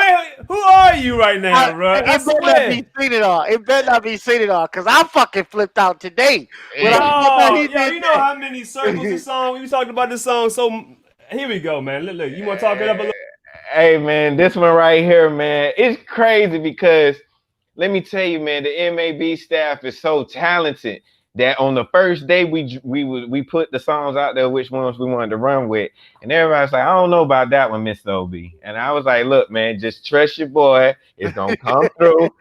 who are you right now, bro? I It better not be swear. seen it all. It better not be seen it all, cause I fucking flipped out today when I found out he Yo, did you know that. how many circles this song? We talked about this song. So here we go, man. Look, you want to talk it up a little? Hey, man, this one right here, man, it's crazy because let me tell you, man, the MAB staff is so talented that on the first day we put the songs out there, which ones we wanted to run with, and everybody's like, I don't know about that one, Mr. OB, and I was like, look, man, just trust your boy, it's gonna come through.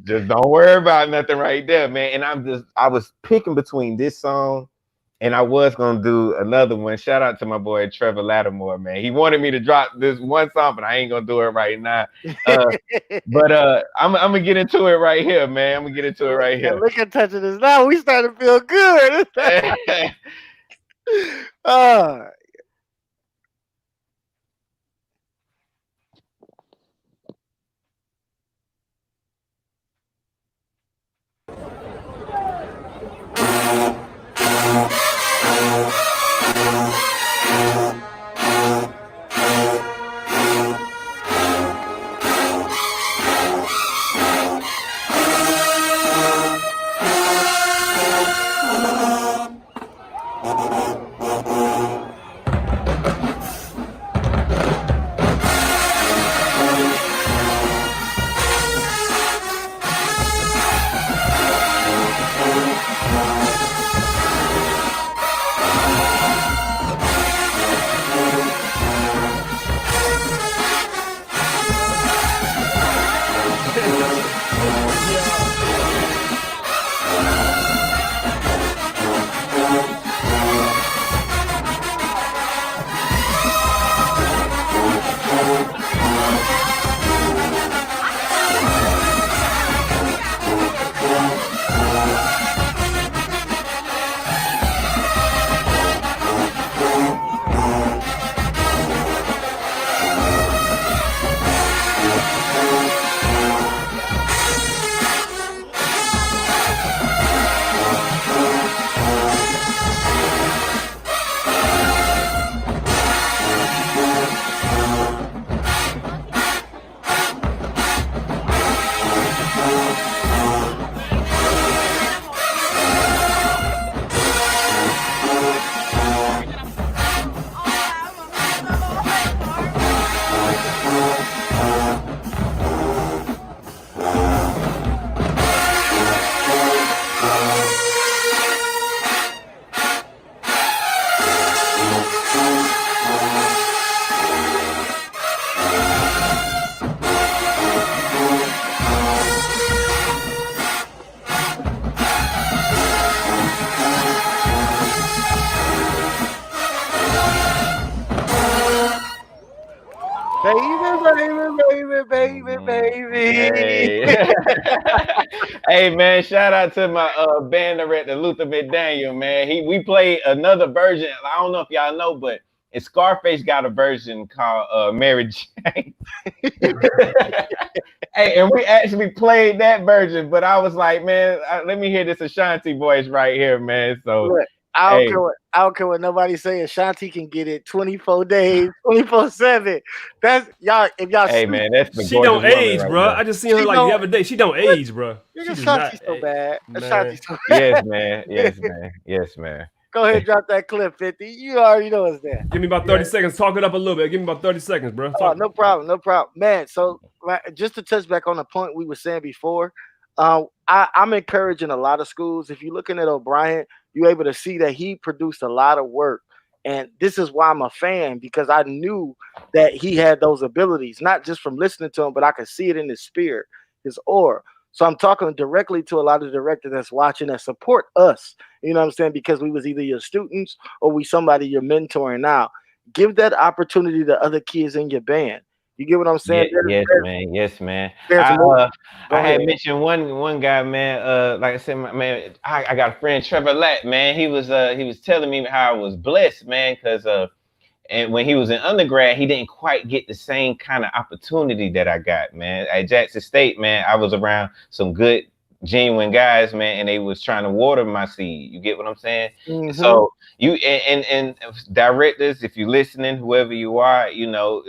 Just don't worry about nothing right there, man. And I was picking between this song. And I was gonna do another one. Shout out to my boy Trevor Lattimore, man. He wanted me to drop this one song, but I ain't gonna do it right now. But I'm gonna get into it right here, man. I'm gonna get into it right And here. look at touching this now. We starting to feel good. uh, baby. Hey, hey, man! Shout out to my band director Luther McDaniel, man. We played another version. I don't know if y'all know, but Scarface got a version called Mary Jane. Hey, and we actually played that version, but I was like, man, let me hear this Ashanti voice right here, man. So, Look, hey, I don't care what nobody say. Ashanti can get it 24 days, 24/7. That's y'all. If y'all hey, see, man, that's the She gorgeous don't woman age, right bro. there. I just seen her she like the don't. other day. She don't What? age, bro. Nigga, She does not Ashanti's so age, bad. man. Ashanti's so Yes, man. Yes, man. Yes, man. Go ahead, drop that clip, 50. You already know it's there. Give me about 30 seconds. Talk it up a little bit. Give me about 30 seconds, bro. Oh, Talk. no problem, no problem, man. So, just to touch back on the point we were saying before, I'm encouraging a lot of schools. If you're looking at O'Brien, you're able to see that he produced a lot of work, and this is why I'm a fan, because I knew that he had those abilities, not just from listening to him, but I could see it in his spirit. his aura. So I'm talking directly to a lot of directors that's watching that support us. You know what I'm saying? Because we was either your students or we somebody you're mentoring now. Give that opportunity to other kids in your band. You get what I'm saying? Yes, man. Yes, man. There's I more. Go I ahead. had mentioned one guy, man. Like I said, man, I got a friend, Trevor Latt, man. He was telling me how I was blessed, man, because and when he was in undergrad, he didn't quite get the same kind of opportunity that I got, man. At Jackson State, man, I was around some good, genuine guys, man, and they was trying to water my seed. You get what I'm saying? Mhm. So you and directors, if you're listening, whoever you are, you know,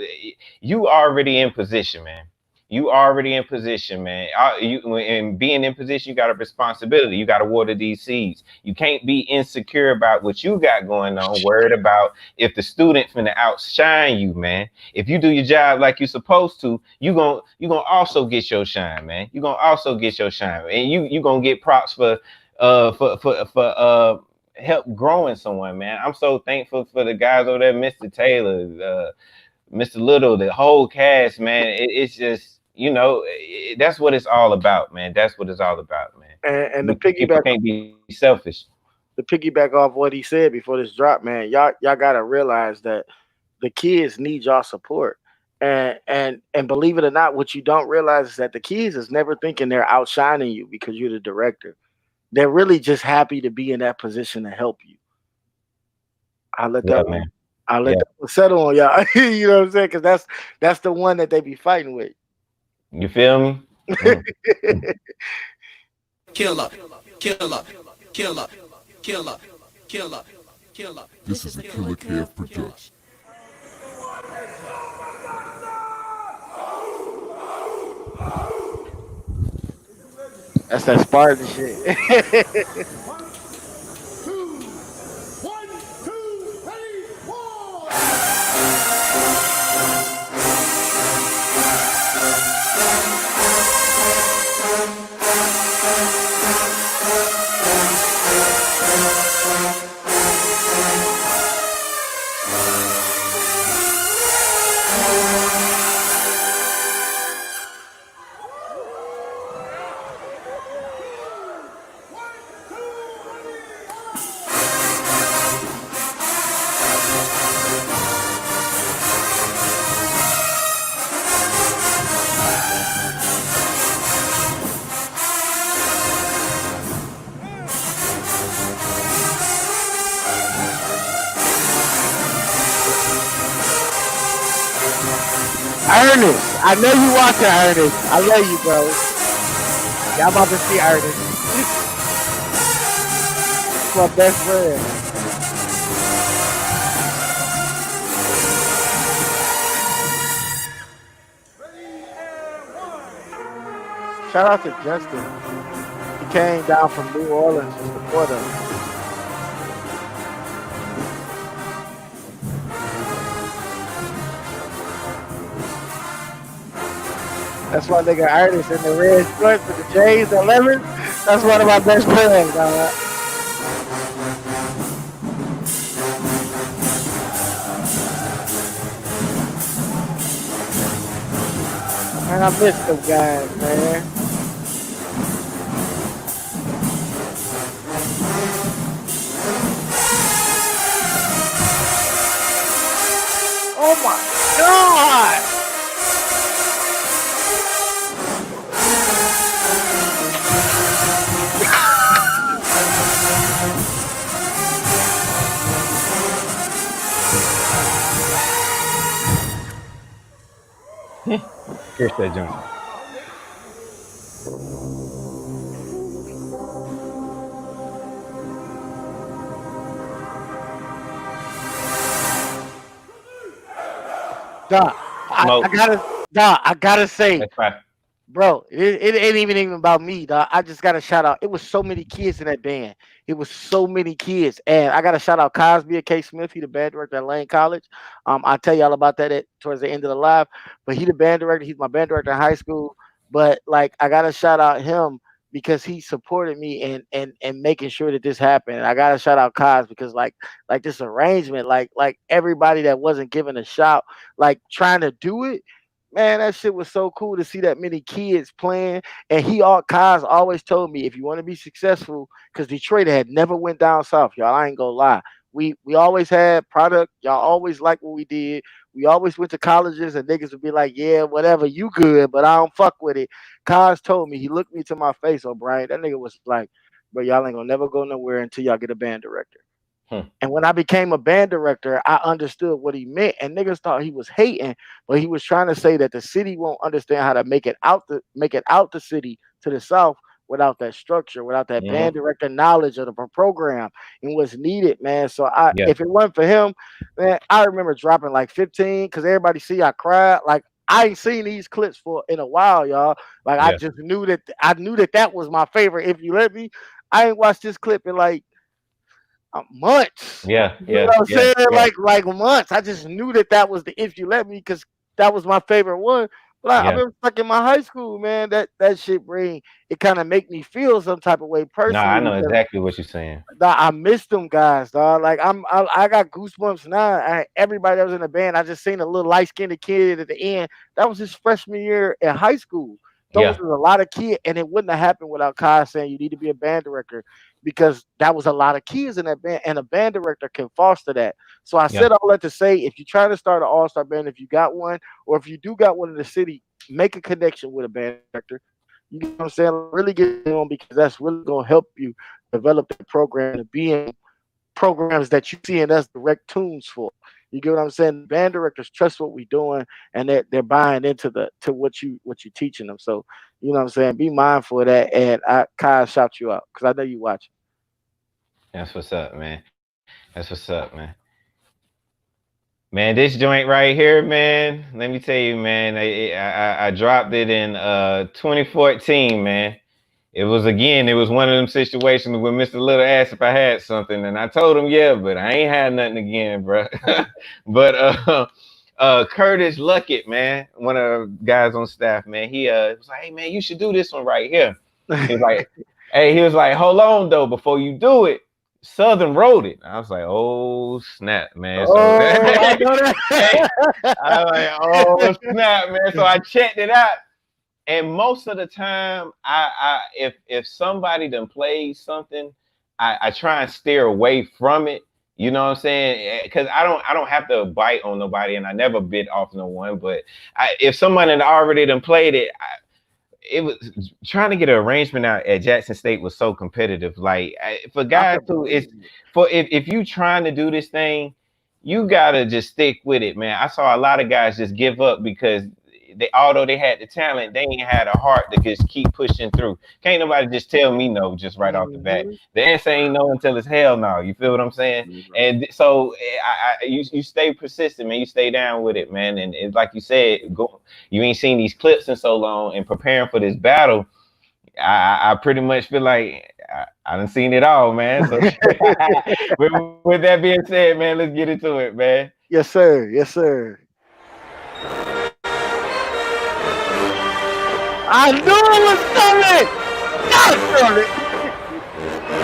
you already in position, man. You already in position, man. And being in position, you got a responsibility. You got to water these seeds. You can't be insecure about what you got going on, worried about if the student finna outshine you, man. If you do your job like you're supposed to, you gonna also get your shine, man. You gonna also get your shine, and you gonna get props for help growing someone, man. I'm so thankful for the guys over there, Mr. Taylor, Mr. Little, the whole cast, man. It's just, you know, that's what it's all about, man. That's what it's all about, man. And the People piggyback can't be selfish. off what he said before this drop, man. Y'all gotta realize that the kids need y'all support. And believe it or not, what you don't realize is that the kids is never thinking they're outshining you because you're the director. They're really just happy to be in that position to help you. I let Yeah, that man. I let Yeah. that one settle on y'all. You know what I'm saying? Because that's the one that they be fighting with. You feel me? Killer, killer, killer, killer, killer, killer. This is a Killer Kev production. That's that Spartan shit. Ernest, I know you watching, Ernest. I love you, bro. Y'all about to see Ernest. That's my best friend. Shout out to Justin. He came down from New Orleans to support us. That's my nigga Ernest in the red shorts with the J's 11. That's one of my best friends, dog. Man, I miss them guys, man. Oh my God! Here's that joint. Dog, Smoke. I gotta say, That's fine. bro, it ain't even about me, dog. I just gotta shout out. It was so many kids in that band. It was so many kids, and I gotta shout out Cosby and K. Smith. He the band director at Lane College. I'll tell y'all about that towards the end of the live. But he the band director. He's my band director in high school. But like, I gotta shout out him because he supported me and making sure that this happened. And I gotta shout out Cos because like this arrangement, like everybody that wasn't given a shout, like trying to do it man, that shit was so cool to see that many kids playing. And Kaz always told me, if you want to be successful, because Detroit had never went down south, y'all. I ain't gonna lie. We always had product. Y'all always liked what we did. We always went to colleges and niggas would be like, yeah, whatever, you good, but I don't fuck with it. Kaz told me, he looked me to my face, O'Brien. That nigga was like, bro, y'all ain't gonna never go nowhere until y'all get a band director. And when I became a band director, I understood what he meant. And niggas thought he was hating, but he was trying to say that the city won't understand how to make it out the city to the south without that structure, without that band director knowledge of the program and what's needed, man. So if it wasn't for him, man, I remember dropping like 15 because everybody see I cried. Like I ain't seen these clips in a while, y'all. Like I just knew that was my favorite. If you let me, I ain't watched this clip in like months. You know what I'm saying? Like months. I just knew that was the If You Let Me because that was my favorite one. But I've been stuck in my high school, man. That shit it kind of make me feel some type of way personally. No, I know exactly what you're saying. I miss them guys, dog. Like I got goosebumps now. Everybody that was in the band, I just seen a little light skinned kid at the end. That was his freshman year in high school. Those was a lot of kids, and it wouldn't have happened without Kai saying you need to be a band director because that was a lot of kids in that band, and a band director can foster that. So I said all that to say, if you're trying to start an all-star band, if you got one, or if you do got one in the city, make a connection with a band director. You know what I'm saying? Really get on because that's really gonna help you develop the program to be in programs that you see in us direct tunes for. You get what I'm saying? Band directors trust what we're doing, and they're buying into what you're teaching them. So you know what I'm saying? Be mindful of that. And Kai shout you out because I know you watching. That's what's up, man. That's what's up, man. Man, this joint right here, man. Let me tell you, man. I dropped it in 2014, man. It was one of them situations where Mr. Little asked if I had something, and I told him, yeah, but I ain't had nothing again, bro. But Curtis Luckett, man, one of the guys on staff, man, he was like, hey, man, you should do this one right here. He was like, hold on, though, before you do it, Southern wrote it. I was like, oh, snap, man. So I was like, oh, snap, man. So I checked it out. And most of the time, if somebody done played something, I try and steer away from it. You know what I'm saying? Because I don't have to bite on nobody, and I never bit off no one. But if someone had already done played it, it was trying to get an arrangement out at Jackson State was so competitive. Like for guys who if you trying to do this thing, you gotta just stick with it, man. I saw a lot of guys just give up because although they had the talent, they ain't had a heart to just keep pushing through. Can't nobody just tell me no just right off the bat. The answer ain't no until it's hell no. You feel what I'm saying? And so you stay persistent, man. You stay down with it, man. And it's like you said, you ain't seen these clips in so long, and preparing for this battle, I pretty much feel like I done seen it all, man. So with that being said, man, let's get into it, man. Yes, sir. Yes, sir. I knew it was coming. Gotta it.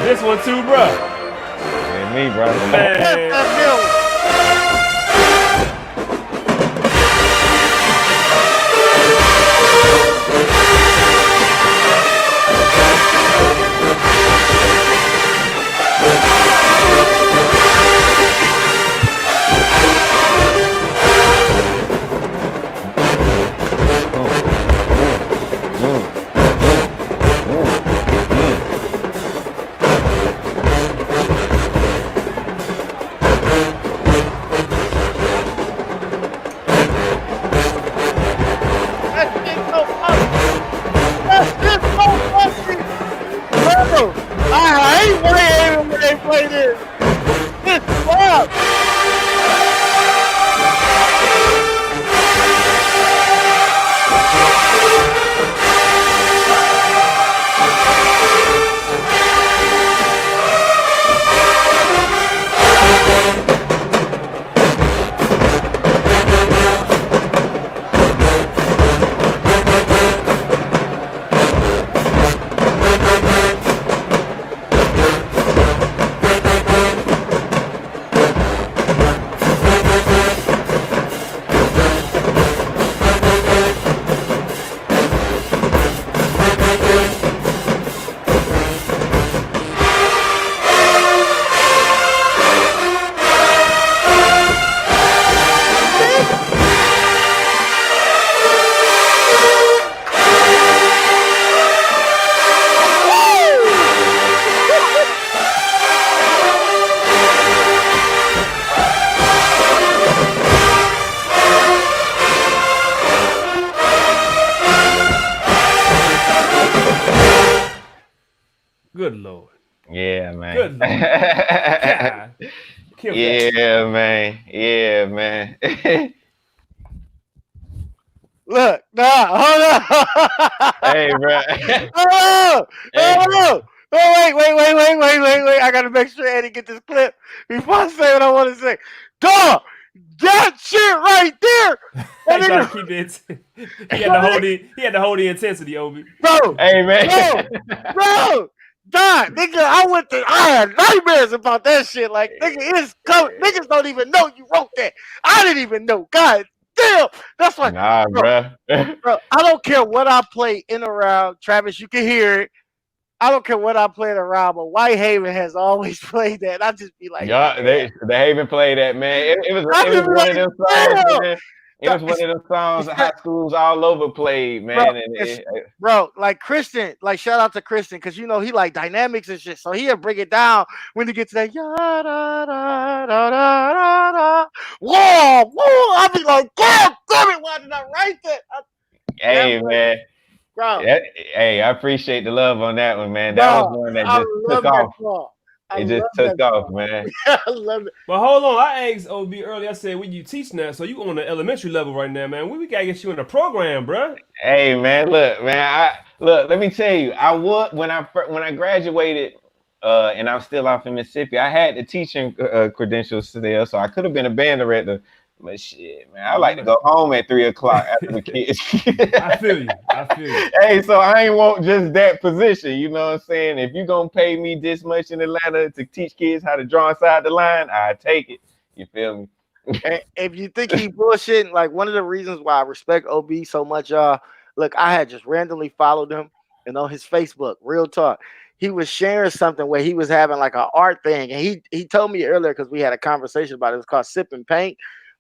This one too, bro. Yeah, me, bro. Man. Good Lord. Yeah, man. Good Lord. God. Kill that. Yeah, man. Yeah, man. Look, nah, hold on. Hey, bro. Oh, Hey. oh, wait. I gotta make sure Eddie get this clip before I say what I want to say. Dog, that shit right there. He tried to keep it. He had to hold the intensity, Obi. Bro, Hey, man. bro. God, nigga, I had nightmares about that shit. Like, nigga, it's coming. Niggas don't even know you wrote that. I didn't even know. God damn. That's why. Nah, bro. Bro, I don't care what I play in around. Travis, you can hear it. I don't care what I played around, but Whitehaven has always played that. I just be like, Yeah, they even played that, man. It was one of them songs, man. It was one of them songs high schools all over played, man. Bro, like Christian, like shout out to Christian, because you know he like dynamics and shit. So he'll bring it down when he gets to that da da da da da da. Whoa, I'll be like, God damn it, why did I write that? Hey, man. Bro. Hey, I appreciate the love on that one, man. That was one that just took off. It just took off, man. I love it. But hold on, I asked OB earlier. I said, "When you teach now, so you on the elementary level right now, man? We gotta get you in the program, bro." Hey, man, look, man. Let me tell you. When I graduated, and I'm still off in Mississippi. I had the teaching credentials still, so I could have been a band director. But shit, man, I like to go home at 3 o'clock after the kids. I feel you. Hey, so I ain't want just that position. You know what I'm saying? If you gonna pay me this much in Atlanta to teach kids how to draw inside the line, I take it. You feel me? If you think he bullshitting, like one of the reasons why I respect OB so much, y'all. Look, I had just randomly followed him, and on his Facebook, real talk, he was sharing something where he was having like an art thing, and he told me earlier because we had a conversation about it. It was called Sip and Paint.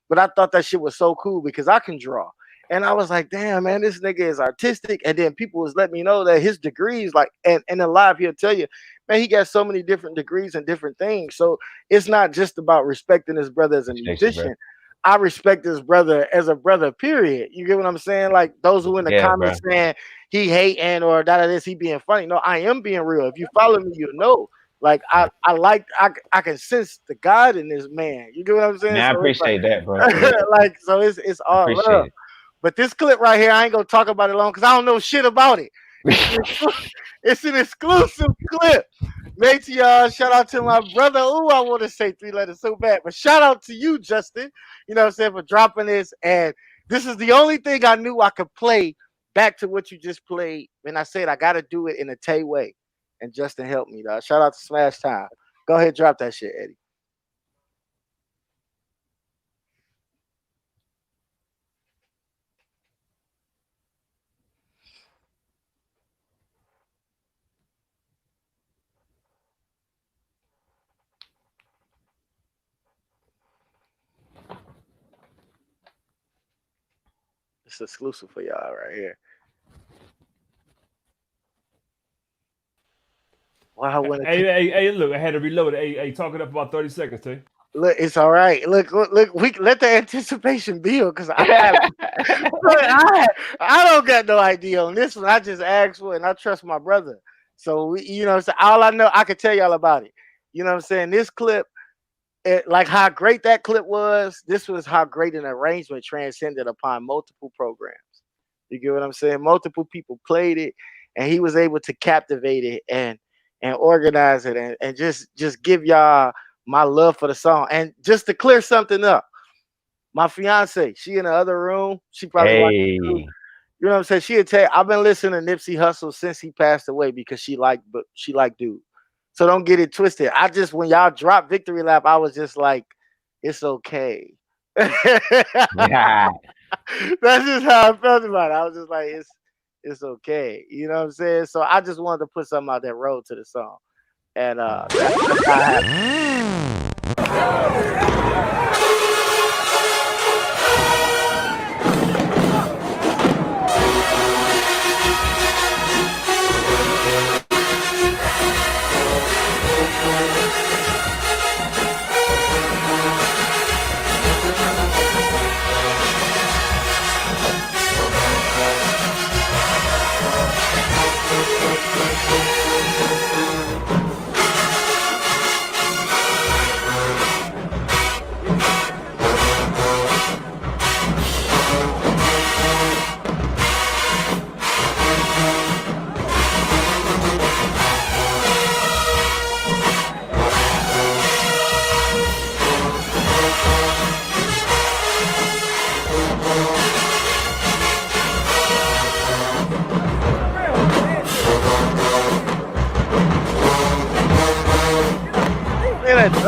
But I thought that shit was so cool because I can draw. And I was like, damn, man, this nigga is artistic. And then people was letting me know that his degrees, like, and in live, he'll tell you, man, he got so many different degrees and different things. So it's not just about respecting his brother as a musician. I respect his brother as a brother, period. You get what I'm saying? Like those who in the comments saying he hating or this, he being funny. No, I am being real. If you follow me, you know. Like I I can sense the God in this man. You get what I'm saying? Man, so I appreciate that, bro. like so it's all love. But this clip right here, I ain't gonna talk about it long because I don't know shit about it. It's an exclusive clip. Make sure y'all shout out to my brother. Ooh, I want to say 3 letters so bad, but shout out to you, Justin. You know what I'm saying, for dropping this. And this is the only thing I knew I could play back to what you just played. And I said I gotta do it in a Tay way. And Justin helped me, dog. Shout out to Smash Time. Go ahead, drop that shit, Eddie. It's exclusive for y'all right here. Wow, hey, look, I had to reload it. Hey, talk it up about 30 seconds, Tay. Look, it's all right. Look, we let the anticipation build because I don't got no idea on this one. I just asked for it and I trust my brother. So so all I know, I can tell y'all about it. You know what I'm saying? This clip, like how great that clip was, this was how great an arrangement transcended upon multiple programs. You get what I'm saying? Multiple people played it, and he was able to captivate it and organize it and just give y'all my love for the song. And just to clear something up, my fiance, she in the other room. She probably watching you know what I'm saying? She'll tell you, I've been listening to Nipsey Hussle since he passed away because she liked dude. So don't get it twisted. When y'all dropped Victory Lap, I was just like, it's okay. Yeah. That's just how I felt about it. I was just like, it's okay. You know what I'm saying? So I just wanted to put something out that road to the song. And that's how I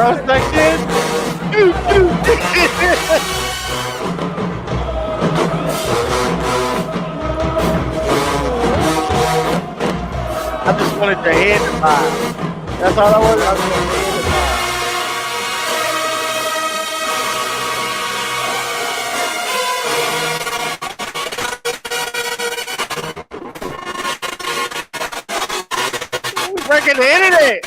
Roast like this. I just wanted your head to vibe. That's all I wanted. I just wanted your head to vibe. We're breaking the internet.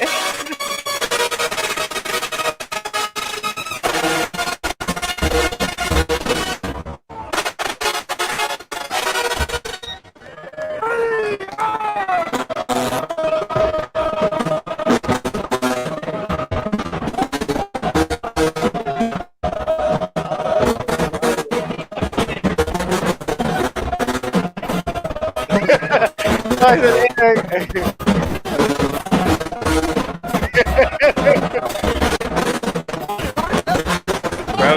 Bro,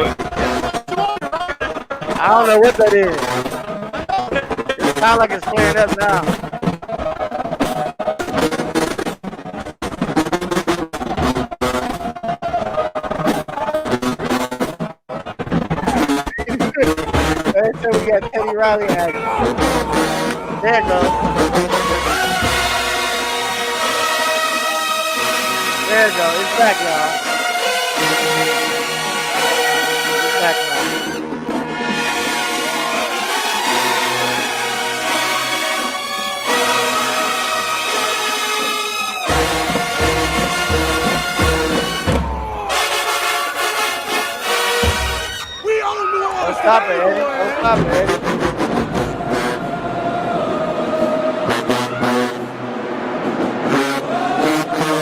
I don't know what that is. It sounds like it's playing up now. They said we got Teddy Riley action. There it goes. There it goes. It's back, y'all. It's back now. Don't stop it, Eddie. Don't stop it, Eddie.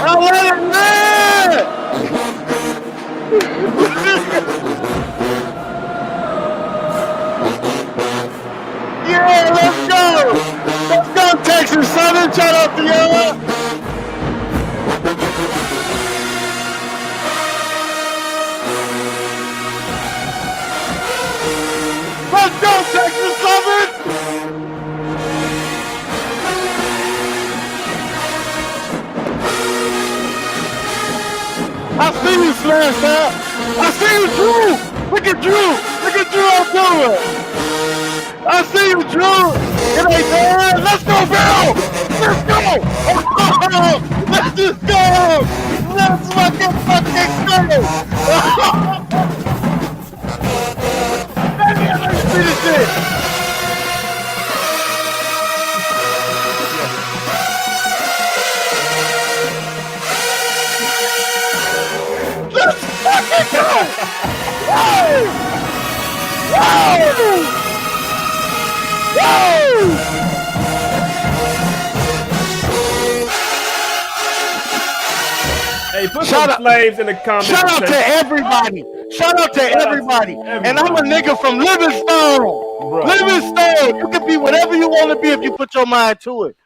Oh, let it run! Yeah, let's go! Let's go, Texas Southern. Shout out to y'all. Let's go, Texas Southern! I see you, Slash out. I see you, Drew. Look at Drew. Look at Drew on camera. I see you, Drew. It ain't there. Let's go, Bill. Let's go. Let's just go. Let's fucking go. Let me see this shit. Let's fucking go! Whoa! Whoa! Whoa! Hey, put some flames in the comments. Shout out to everybody. Shout out to everybody. And I'm a nigga from Livingstone. Livingstone. You can be whatever you want to be if you put your mind to it.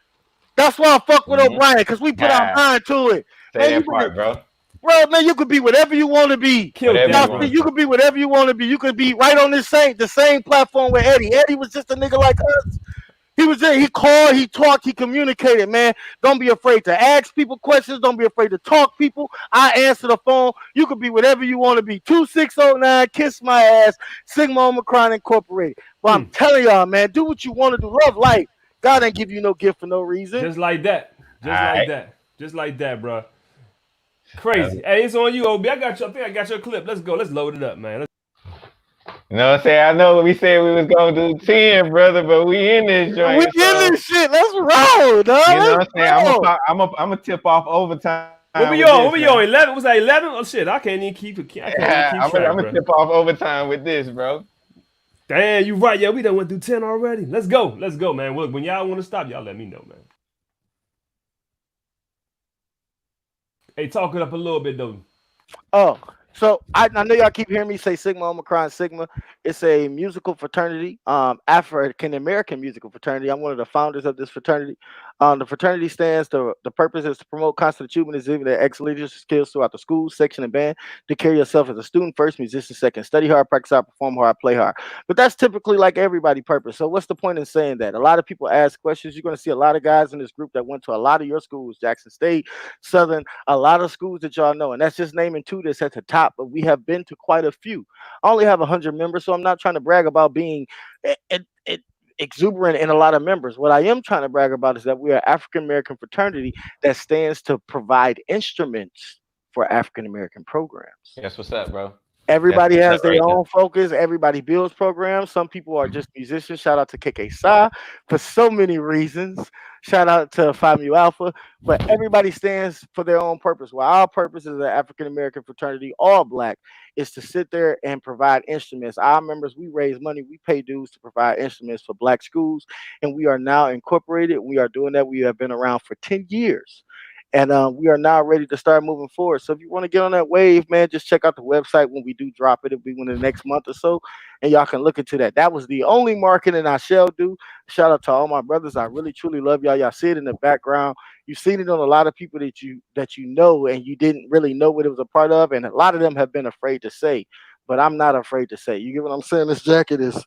That's why I fuck with O'Brien, because we put our mind to it. Say that part, bro. Bro, man, you could be whatever you want to be. You could be whatever you want to be. You could be right on the same platform with Eddie. Eddie was just a nigga like us. He was there. He called, he talked, he communicated, man. Don't be afraid to ask people questions. Don't be afraid to talk people. I answer the phone. You could be whatever you want to be. 2609, kiss my ass, Sigma Omicron Incorporated. But I'm telling y'all, man, do what you want to do. Love life. God ain't give you no gift for no reason. Just like that. Just like that, bro. Crazy. Hey, it's on you, OB. I think I got your clip. Let's go. Let's load it up, man. You know what I'm saying? I know we said we was gonna do 10, brother, but we in this joint. We in this shit. Let's roll, dog. You know what I'm saying? I'm gonna tip off overtime. What we on? 11? Was that 11? Oh shit! I can't even keep track. I'm gonna tip off overtime with this, bro. Damn, you right. Yeah, we done went through 10 already. Let's go, man. Look, when y'all want to stop, y'all let me know, man. Hey, talk it up a little bit though. Oh, so I know y'all keep hearing me say Sigma Omicron Sigma. It's a musical fraternity, African American musical fraternity. I'm one of the founders of this fraternity. The fraternity stands the purpose is to promote constant achievement and exhibit excellent leadership skills throughout the school, section, and band. To carry yourself as a student first, musician second. Study hard, practice hard, perform hard, play hard. But that's typically like everybody purpose. So what's the point in saying that? A lot of people ask questions. You're going to see a lot of guys in this group that went to a lot of your schools, Jackson State, Southern, a lot of schools that y'all know. And that's just naming two that's at the top, but we have been to quite a few. I only have 100 members, so I'm not trying to brag about being exuberant in a lot of members. What I am trying to brag about is that we are African American fraternity that stands to provide instruments for African American programs. That's what's up, bro. Everybody That's has what's up their right own focus. Everybody builds programs. Some people are just musicians. Shout out to KK Sa for so many reasons. Shout out to Phi Mu Alpha. But everybody stands for their own purpose. Well, our purpose as an African American fraternity, all black, is to sit there and provide instruments. Our members, we raise money, we pay dues to provide instruments for black schools, and we are now incorporated. We are doing that. We have been around for 10 years. And we are now ready to start moving forward. So if you want to get on that wave, man, just check out the website when we do drop it. It'll be within the next month or so, and y'all can look into that. That was the only marketing I shall do. Shout out to all my brothers. I really truly love y'all. Y'all see it in the background. You've seen it on a lot of people that you know, and you didn't really know what it was a part of, and a lot of them have been afraid to say. But I'm not afraid to say. You get what I'm saying? This jacket is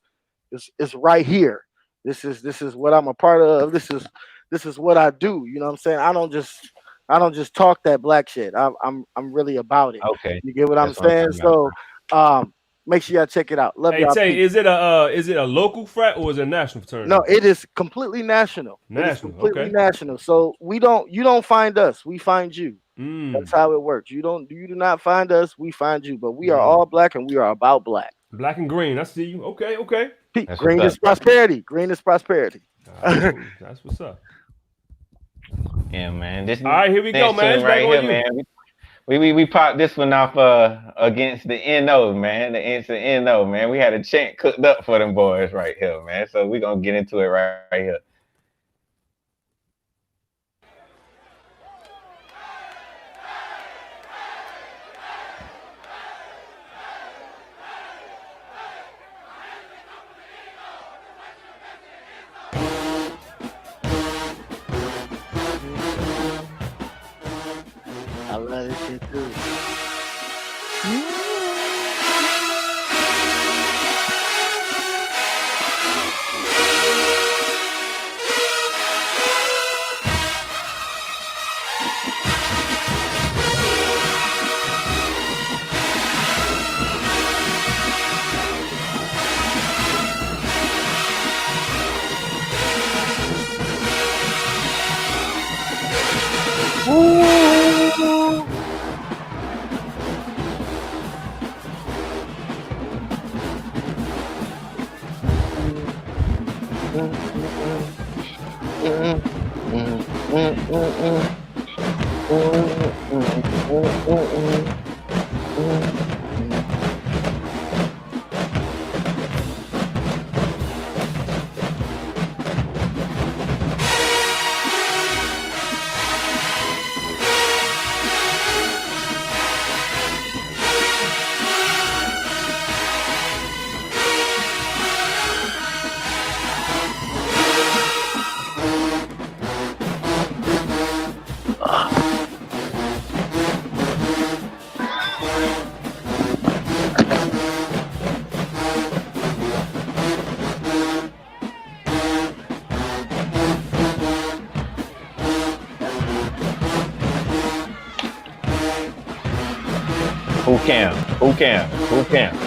right here. This is what I'm a part of. This is what I do. You know what I'm saying? I don't just talk that black shit. I'm really about it. Okay. You get what I'm That's what saying? I'm talking about. So make sure y'all check it out. Love Hey y'all. Tay, is it a local frat or is it a national fraternity? No, it is completely national. It is National, completely okay. national. So you don't find us, we find you. That's how it works. You do not find us, we find you. But we are all black and we are about black. Black and green. I see you. Okay. That's Green what's is up, bro. prosperity. Green is prosperity. That's what's up. Yeah, man. This All right, here we go, next man. tune It's right back here, on you. man. We popped this one off against the NO, man. Against the NO, man. We had a chant cooked up for them boys right here, man. So we're gonna get into it right here. I love this shit too. Who can? Who can? Who can?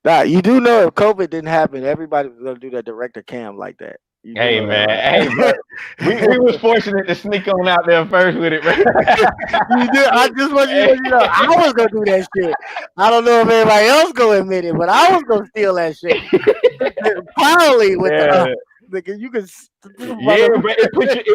Nah, you do know if COVID didn't happen, everybody was gonna do that director cam like that. You do Hey know man, that, hey bro. We was fortunate to sneak on out there first with it, bro. You do. I just want you to know. I was gonna do that shit. I don't know if everybody else gonna admit it, but I was gonna steal that shit proudly with Yeah. nigga. You can. Yeah, bro. It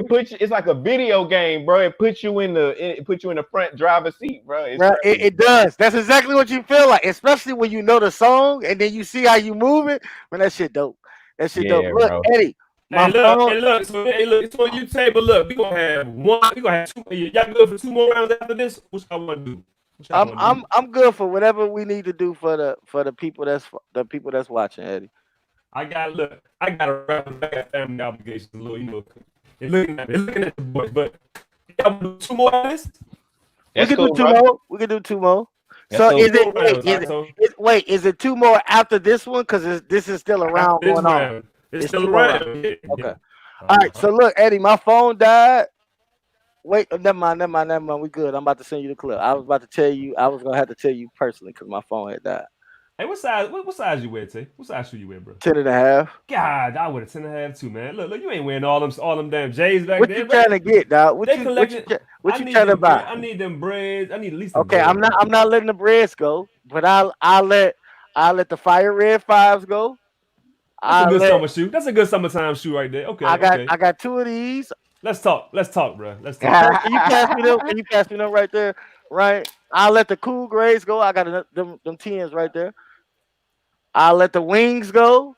puts you. It's like a video game, bro. It puts you in the front driver's seat, bro. It's Right, crazy. it does. That's exactly what you feel like, especially when you know the song and then you see how you move it. Man, that shit dope. That shit dope. Yeah, Look, bro. Eddie, my Hey, look, phone. hey, look, so, hey, look, it's on you table. Look, we gonna have one. We gonna have two. Y'all good for 2 more rounds after this? What y'all want to do? What y'all want to do? I'm good for whatever we need to do for the people that's watching, Eddie. I got look. I got a I got family obligations. A little, you know. They're looking at the boy. But y'all want to do 2 more of this? We can do cool, 2 bro. more. We can do 2 more. That's So cool. is it 2 more wait? rounds, Is so wait? Is it 2 more after this one? Because this is still a round after this going on. round, it's It's still 2 more rounds. around. Yeah, Okay. yeah. All right. So look, Eddie, my phone died. Wait, never mind. We good. I'm about to send you the clip. I was about to tell you. I was gonna have to tell you personally because my phone had died. Hey, what size you wear, Tay? What size shoe you wear, bro? 10.5. God, I would have 10.5 too, man. Look, you ain't wearing all them damn J's back What there, you bro. trying to get, dog? What They you collected. I you need trying to them. buy? I need them breads. I need at least them Okay, breads. I'm not letting the breads go, but I'll let the fire red fives go. That's a I good let summer shoe. That's a good summertime shoe right there. Okay, okay. I got 2 of these. Let's talk. Let's talk, bro. Let's talk. Can you pass me them? Can you pass me them right there? Right. I'll let the cool grays go. I got them tens right there. I'll let the wings go.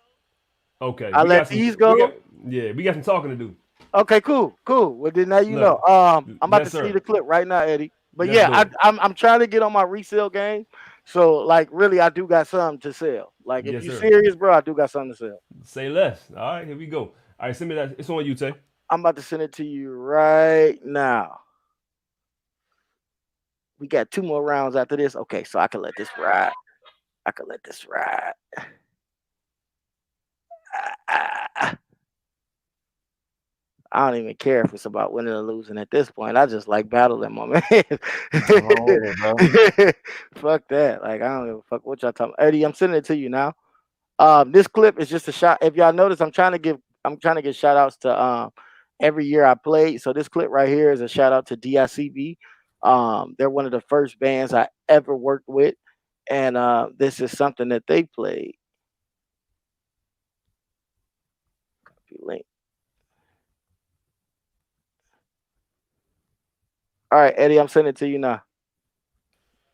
Okay, I'll we got let some. these go. We got some talking to do. Okay, cool. Well then now you know. Look, I'm about to yes, see sir. the clip right now, Eddie. But Let's yeah, do it. I'm trying to get on my resale game. So like really I do got something to sell. Like if Yes, you sir. serious, bro, I do got something to sell. Say less. All right, here we go. All right, send me that. It's on you, Tay. I'm about to send it to you right now. We got 2 more rounds after this. Okay, so I can let this ride. I don't even care if it's about winning or losing at this point. I just like battling my man. I'm on with it, bro. Fuck that. Like I don't give a fuck what y'all talking about. Eddie, I'm sending it to you now. This clip is just a shot. If y'all notice, I'm trying to give shout outs to every year I played. So this clip right here is a shout out to DICB. They're one of the first bands I ever worked with. And this is something that they played. Copy link. All right, Eddie, I'm sending it to you now.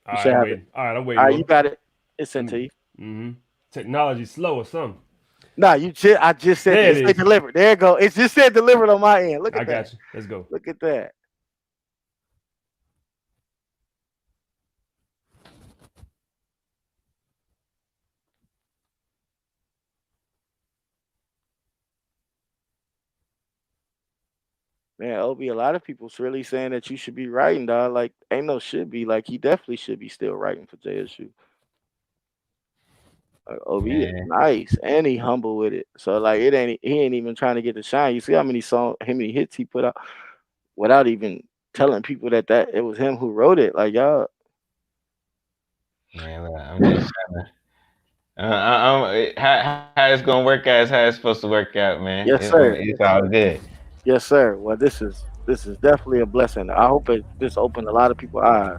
All right, I'm waiting. All right, I'm waiting. All right, you got it. It's sent to you. Mm-hmm. Technology slow or something. No, I just said There it. It delivered. There you go. It just said delivered on my end. Look at I that. got you. Let's go. Look at that. Man, Obi, a lot of people's really saying that you should be writing, dog. Like, ain't no should be. Like, he definitely should be still writing for JSU. Obi is Man. nice and he humble with it. So like, he ain't even trying to get the shine. You see how many hits he put out without even telling people that it was him who wrote it. Like y'all. Man, I'm just trying to. How it's gonna work out is how it's supposed to work out, man. Yes, sir. It's all good. Yes, sir. Well, this is definitely a blessing. I hope this opened a lot of people's eyes.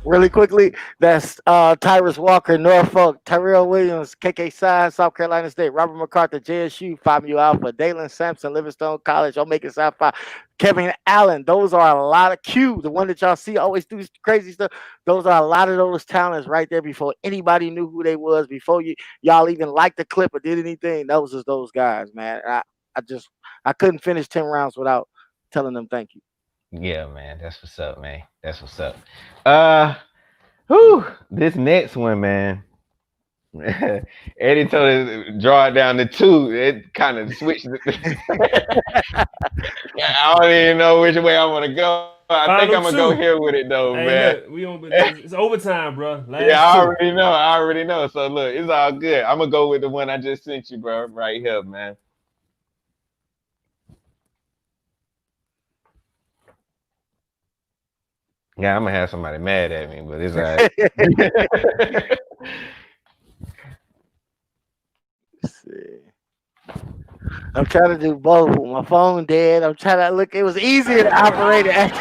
Really quickly, that's Tyrus Walker, Norfolk, Tyrell Williams, KK Science, South Carolina State, Robert MacArthur, JSU, 5U Alpha, Dalen Sampson, Livingstone College, Omega South 5, Kevin Allen. Those are a lot of Q, the one that y'all see always do crazy stuff. Those are a lot of those talents right there before anybody knew who they was, before y'all even liked the clip or did anything. Those is those guys, man. I couldn't finish 10 rounds without telling them thank you. Yeah, man. That's what's up, man. That's what's up. This next one, man. Eddie told us draw it down to 2. It kind of switched. I don't even know which way I want to go. I think I'm gonna go here with it though, man. Look, it's overtime, bro. Yeah, I already know. So look, it's all good. I'm gonna go with the one I just sent you, bro, right here, man. Yeah, I'm gonna have somebody mad at me, but it's all right. I'm trying to do both. My phone dead. I'm trying to look. It was easier to operate it.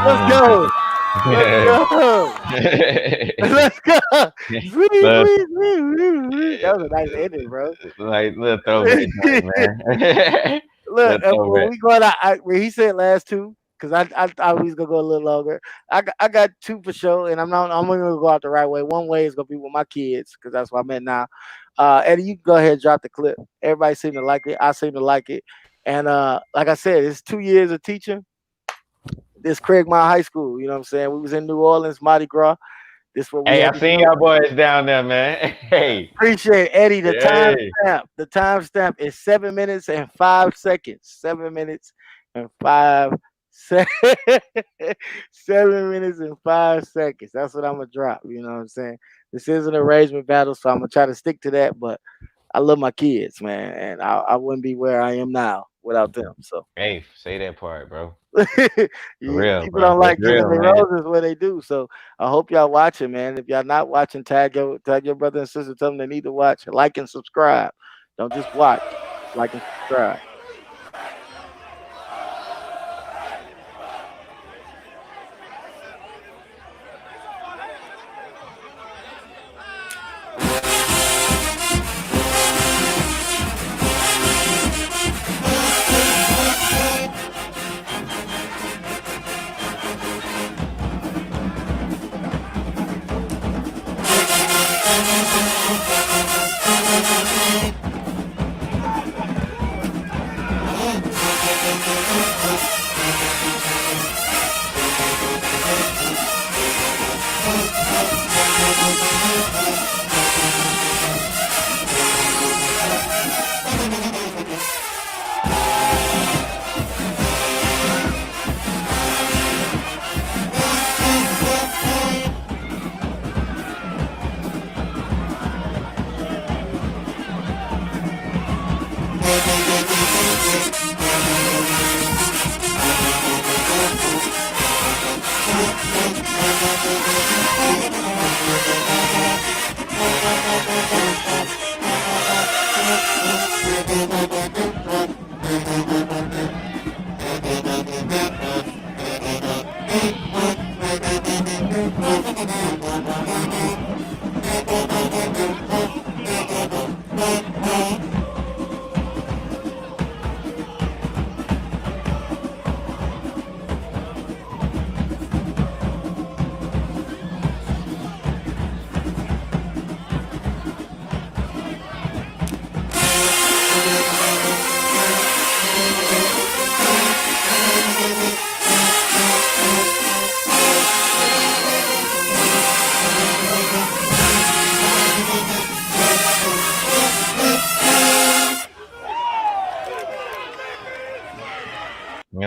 Let's go. Let's go. That was a nice ending, bro. Like little throwback, man. Look, when we going out, when he said last 2, because I was gonna go a little longer. I got 2 for sure, and I'm gonna go out the right way. One way is gonna be with my kids, because that's what I'm at now. Eddie, you can go ahead and drop the clip. Everybody seemed to like it. I seem to like it. And like I said, it's 2 years of teaching. This Craigmont High School, you know what I'm saying? We was in New Orleans, Mardi Gras. This what we Hey, I seen y'all boys down there, man. Hey, appreciate Eddie. The timestamp. The timestamp is 7 minutes and 5 seconds. 7 minutes and 5 seconds. 7 minutes and 5 seconds. That's what I'm gonna drop. You know what I'm saying? This is an arrangement battle, so I'm gonna try to stick to that. But I love my kids, man, and I wouldn't be where I am now without them. So hey, say that part, bro. Real, people don't like giving the roses where they do. So I hope y'all watching, man. If y'all not watching, tag your brother and sister. Tell them they need to watch. Like and subscribe. Don't just watch. Like and subscribe.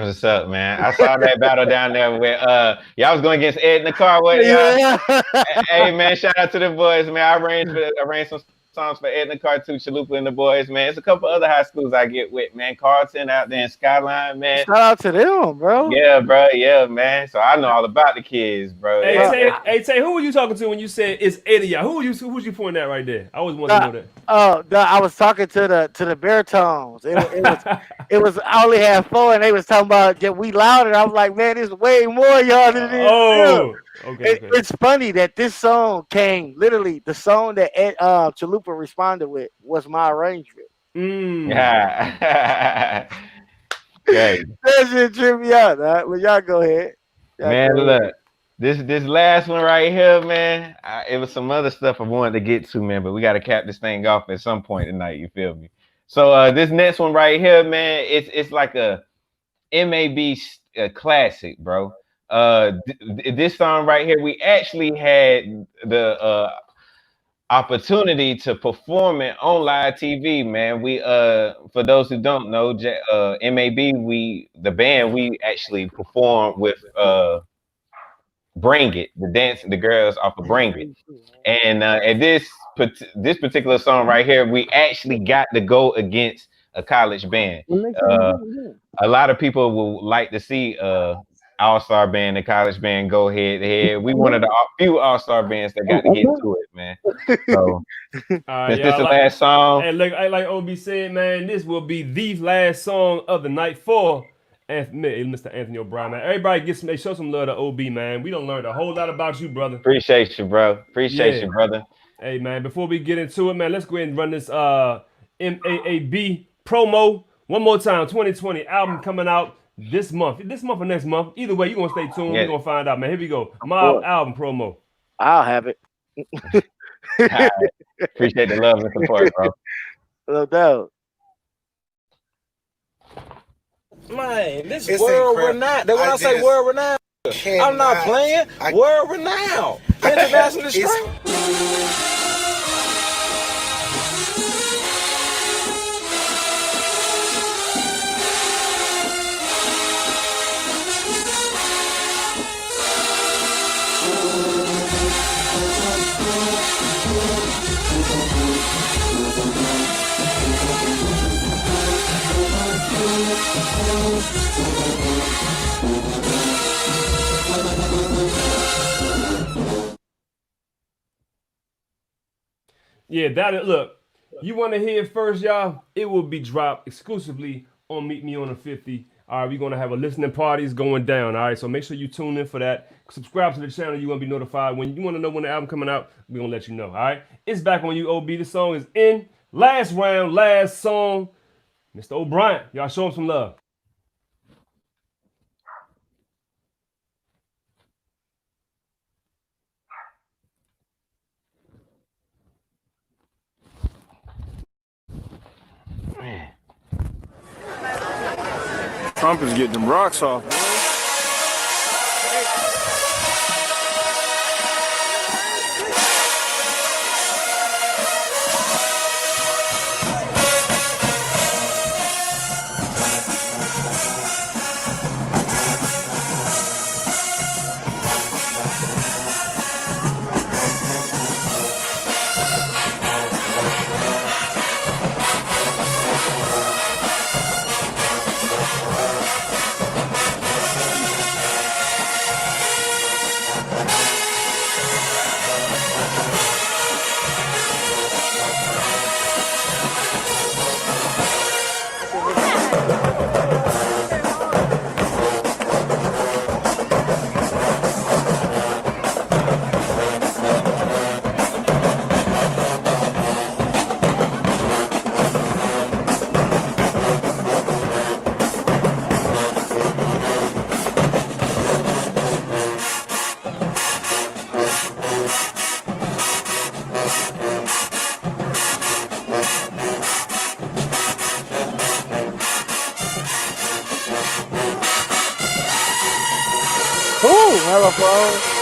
What's up, man? I saw that battle down there where y'all was going against Ed in the car. What y'all? Yeah. Hey man, shout out to the boys, man. I ran some songs for Ed in the car too, Chalupa and the boys, man. It's a couple other high schools I get with, man. Carlton out there in Skyline, man. Shout out to them, bro. Yeah, bro. Yeah, man. So I know all about the kids, bro. Hey, Tay, who were you talking to when you said it's 8 of y'all? Who's you pointing at right there? I always wanted to know that. Oh, I was talking to the baritones. It was I only had 4, and they was talking about we louder. I was like, man, it's way more y'all than this. Oh, okay. It's funny that this song came literally. The song that Chalupa responded with was my arrangement. Yeah. Okay. That shit tripped me out. Right? Well, y'all go ahead. Look, this last one right here, man. It was some other stuff I wanted to get to, man, but we got to cap this thing off at some point tonight. You feel me? So this next one right here, man, it's like a MAB classic, bro. This song right here, we actually had the opportunity to perform it on live TV, man. We for those who don't know, MAB, the band, we actually performed with Bring It, the girls off of Bring It. And at this particular song right here, we actually got to go against a college band. A lot of people will like to see all-star band and college band go head to head. We one of the few all-star bands that got to get to it, man. So since this the last song. Hey, look, like OB said, man, this will be the last song of the night for Mr. Anthony O'Brien, man. Everybody show some love to OB, man. We don't learn a whole lot about you, brother. Appreciate you, bro. Appreciate you, brother. Hey, man, before we get into it, man, let's go ahead and run this MAAB promo one more time. 2020 album coming out this month or next month. Either way, you're going to stay tuned. Yeah. We're going to find out, man. Here we go. My album promo. I'll have it. Right. Appreciate the love and support, bro. No doubt. Man, this is world renowned. When I say world renowned, I'm not playing. World renowned. International strength. Yeah, look, you want to hear it first, y'all? It will be dropped exclusively on Meet Me on the 50. All right, we're going to have a listening parties going down. All right, so make sure you tune in for that. Subscribe to the channel. You want to be notified. When you want to know when the album coming out, we're going to let you know. All right, it's back on you, OB. The song is in. Last round, last song. Mr. O'Brien, y'all show him some love. Man. Trump is getting them rocks off. telephone.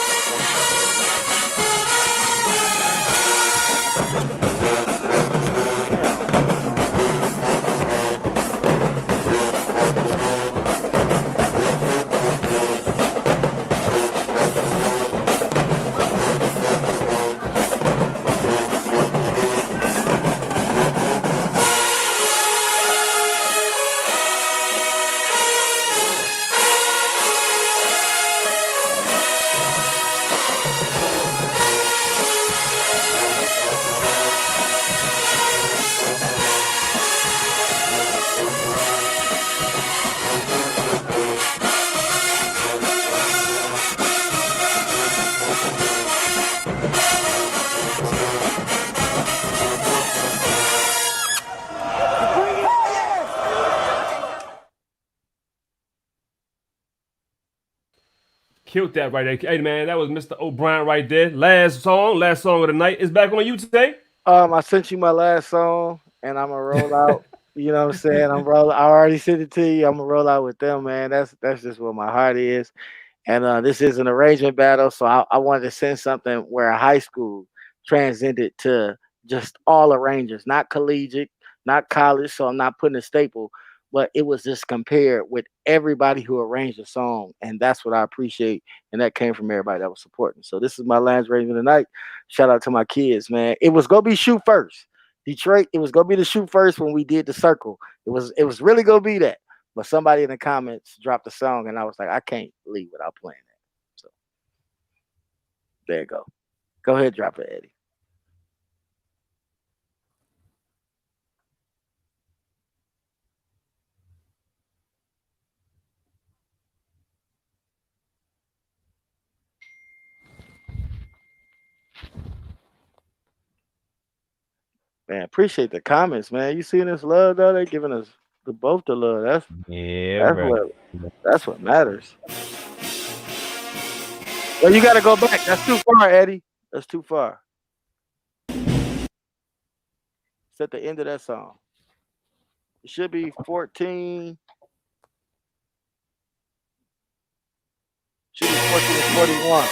Killed that right there. Hey man, that was Mr. O'Brien right there. Last song of the night. Is back on you today. I sent you my last song, and I'm gonna roll out. You know what I'm saying? I already sent it to you. I'm gonna roll out with them, man. That's just where my heart is. And this is an arrangement battle, so I wanted to send something where high school transcended to just all arrangers, not collegiate, not college. So I'm not putting a staple, but it was just compared with everybody who arranged the song, and that's what I appreciate. And that came from everybody that was supporting. So this is my last arrangement tonight. Shout out to my kids, man. It was gonna be shoot first, Detroit. It was gonna be the shoot first when we did the circle. It was really gonna be that. But somebody in the comments dropped a song, and I was like, I can't leave without playing that. So there you go. Go ahead, drop it, Eddie. Man, appreciate the comments, man. You seeing this love though? They giving us both the love. Yeah, bro. That's what matters. Well, you got to go back. That's too far, Eddie. That's too far. It's at the end of that song. It should be 14. Should be 14 and 41.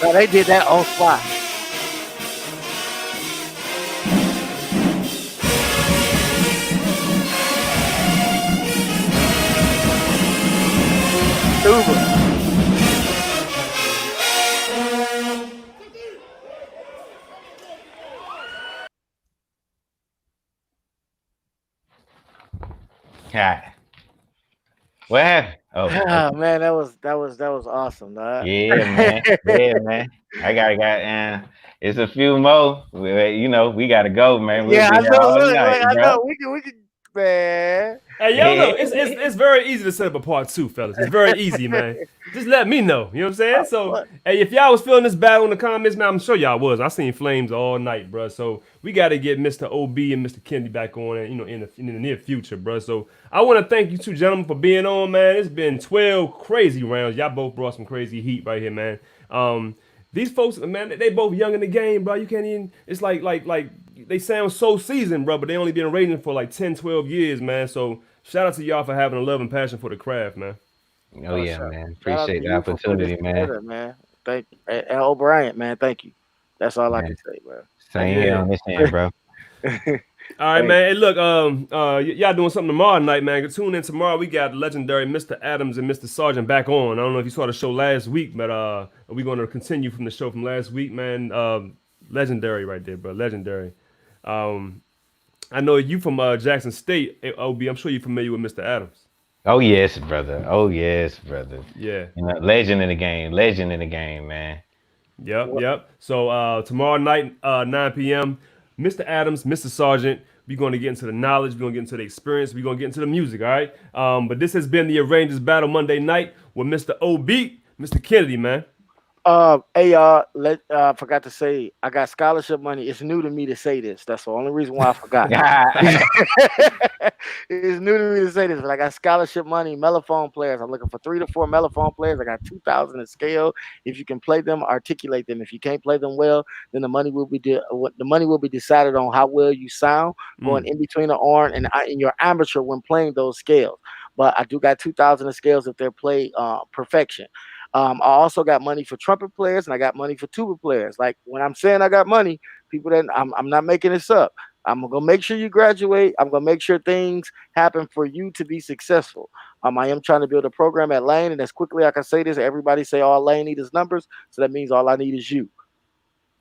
No, they did that on spot. tuba. God. What happened? Oh, Ah, okay. man, that was awesome, dog. Yeah, man. Yeah, man. I got it's a few more. We gotta go, man. We'll Yeah, be I here know. all Look, night, I bro. know. We can, man. Hey, y'all know it's very easy to set up a part 2, fellas. It's very easy, man. Just let me know. You know what I'm saying? So, What? hey, if y'all was feeling this battle in the comments, man, I'm sure y'all was. I seen flames all night, bro. So we got to get Mr. OB and Mr. Kennedy back on, in the near future, bro. So I want to thank you two gentlemen for being on, man. It's been 12 crazy rounds. Y'all both brought some crazy heat right here, man. These folks, man, they both young in the game, bro. You can't even. It's like they sound so seasoned, bro, but they only been raging for like 10, 12 years, man. So shout out to y'all for having a love and passion for the craft, man. Oh yeah, Shout, man. shout out to Appreciate the you for putting this opportunity, man. together, man. Thank you, and O'Brien, man. Thank you. That's all I Man, can say, bro. Thank same here Yeah. on this end, bro. you. All right, Thank man. Hey, look, y'all doing something tomorrow night, man. Tune in tomorrow. We got legendary Mr. Adams and Mr. Sargent back on. I don't know if you saw the show last week, but we're going to continue from the show from last week, man. Legendary right there, bro. Legendary. Um, I know you from Jackson State, OB. I'm sure you're familiar with Mr. Adams. Oh yes, brother. Oh yes, brother. Yeah. Legend in the game. Legend in the game, man. Yep, you. yep. So tomorrow night, 9 p.m., Mr. Adams, Mr. Sargent, we're going to get into the knowledge, we're going to get into the experience, we're going to get into the music, all right? But this has been the Arrangers Battle Monday night with Mr. OB, Mr. Kennedy, man. Hey y'all, I forgot to say I got scholarship money. It's new to me to say this. That's the only reason why I forgot. It's new to me to say this, but I got scholarship money, mellophone players. I'm looking for 3 to 4 mellophone players. I got 2,000 in scale. If you can play them, articulate them. If you can't play them well, then the money will be decided on how well you sound going in between the arm and in your amateur when playing those scales. But I do got 2,000 in scales if they're played perfection. I also got money for trumpet players and I got money for tuba players. Like when I'm saying I got money, people that I'm not making this up. I'm gonna make sure you graduate. I'm gonna make sure things happen for you to be successful. I am trying to build a program at Lane, and as quickly I can say this, everybody say all Lane need is numbers. So that means all I need is you.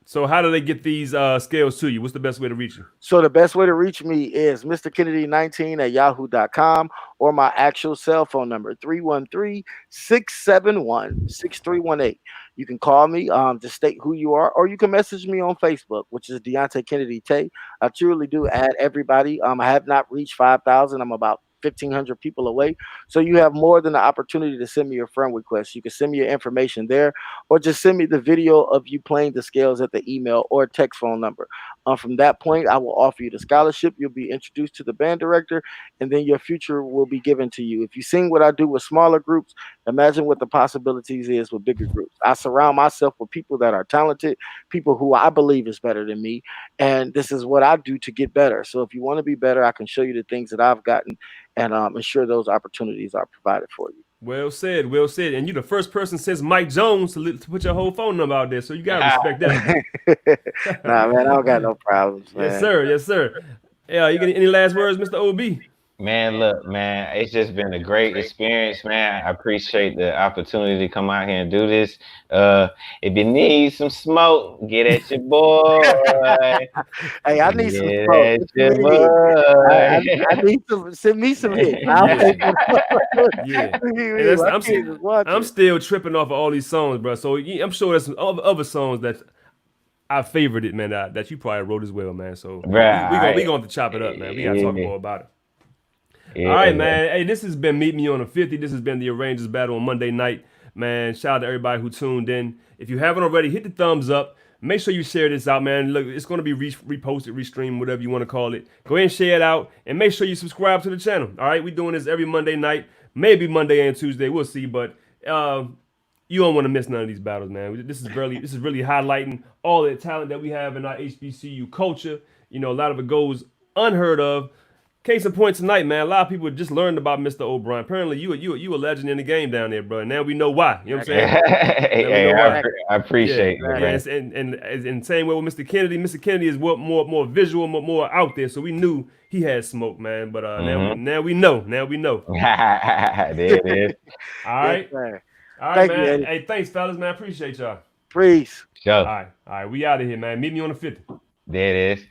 So how do they get these scales to you? What's the best way to reach you? So the best way to reach me is Mr. Kennedy19 at yahoo.com or my actual cell phone number 313-671-6318. You can call me, to state who you are, or you can message me on Facebook, which is Deonte Kennedy Tay. I truly do add everybody. I have not reached 5,000. I'm about 1,500 people away. So you have more than the opportunity to send me your friend request. You can send me your information there, or just send me the video of you playing the scales at the email or text phone number. From that point, I will offer you the scholarship. You'll be introduced to the band director, and then your future will be given to you. If you sing what I do with smaller groups, imagine what the possibilities is with bigger groups. I surround myself with people that are talented, people who I believe is better than me, and this is what I do to get better. So if you want to be better, I can show you the things that I've gotten and ensure those opportunities are provided for you. Well said, well said. And you the first person since Mike Jones to put your whole phone number out there, so you gotta respect that. Nah, man, I don't got no problems, Yes, man. sir. Yes, sir. Yeah, you got any last words, Mr. OB? Man, look, man, it's just been a great experience, man. I appreciate the opportunity to come out here and do this. If you need some smoke, get at your boy. Hey, I need some Get smoke. at What you your mean? I, boy. I need some. Send me some hits. I'll Yeah, pay for the. yeah. Look at And me, my I'm kids is I'm watching. still tripping off of all these songs, bro. So I'm sure there's some other songs that I favored it, man. That you probably wrote as well, man. So we Right. gonna have to chop it up, man. We gotta talk Yeah, more about it. All yeah, right, man. man. Hey, this has been Meet Me on the 50. This has been the Arrangers Battle on Monday night. Man, shout out to everybody who tuned in. If you haven't already, hit the thumbs up. Make sure you share this out, man. Look, it's going to be reposted, restreamed, whatever you want to call it. Go ahead and share it out. And make sure you subscribe to the channel. All right, we're doing this every Monday night. Maybe Monday and Tuesday. We'll see. But you don't want to miss none of these battles, man. This is really highlighting all the talent that we have in our HBCU culture. You know, a lot of it goes unheard of. Case in point tonight, man. A lot of people just learned about Mr. O'Brien. Apparently, you a legend in the game down there, bro. And now we know why. You know what I'm saying? Hey, I appreciate that, man. And same way with Mr. Kennedy. Mr. Kennedy is more visual, more out there. So we knew he had smoke, man. But now we know. Now we know. There it is. All right. Yes, All right, Thank man. you, Eddie. Hey, thanks, fellas, man. Appreciate y'all. Peace. Sure. All right. We out of here, man. Meet me on the 50. There it is.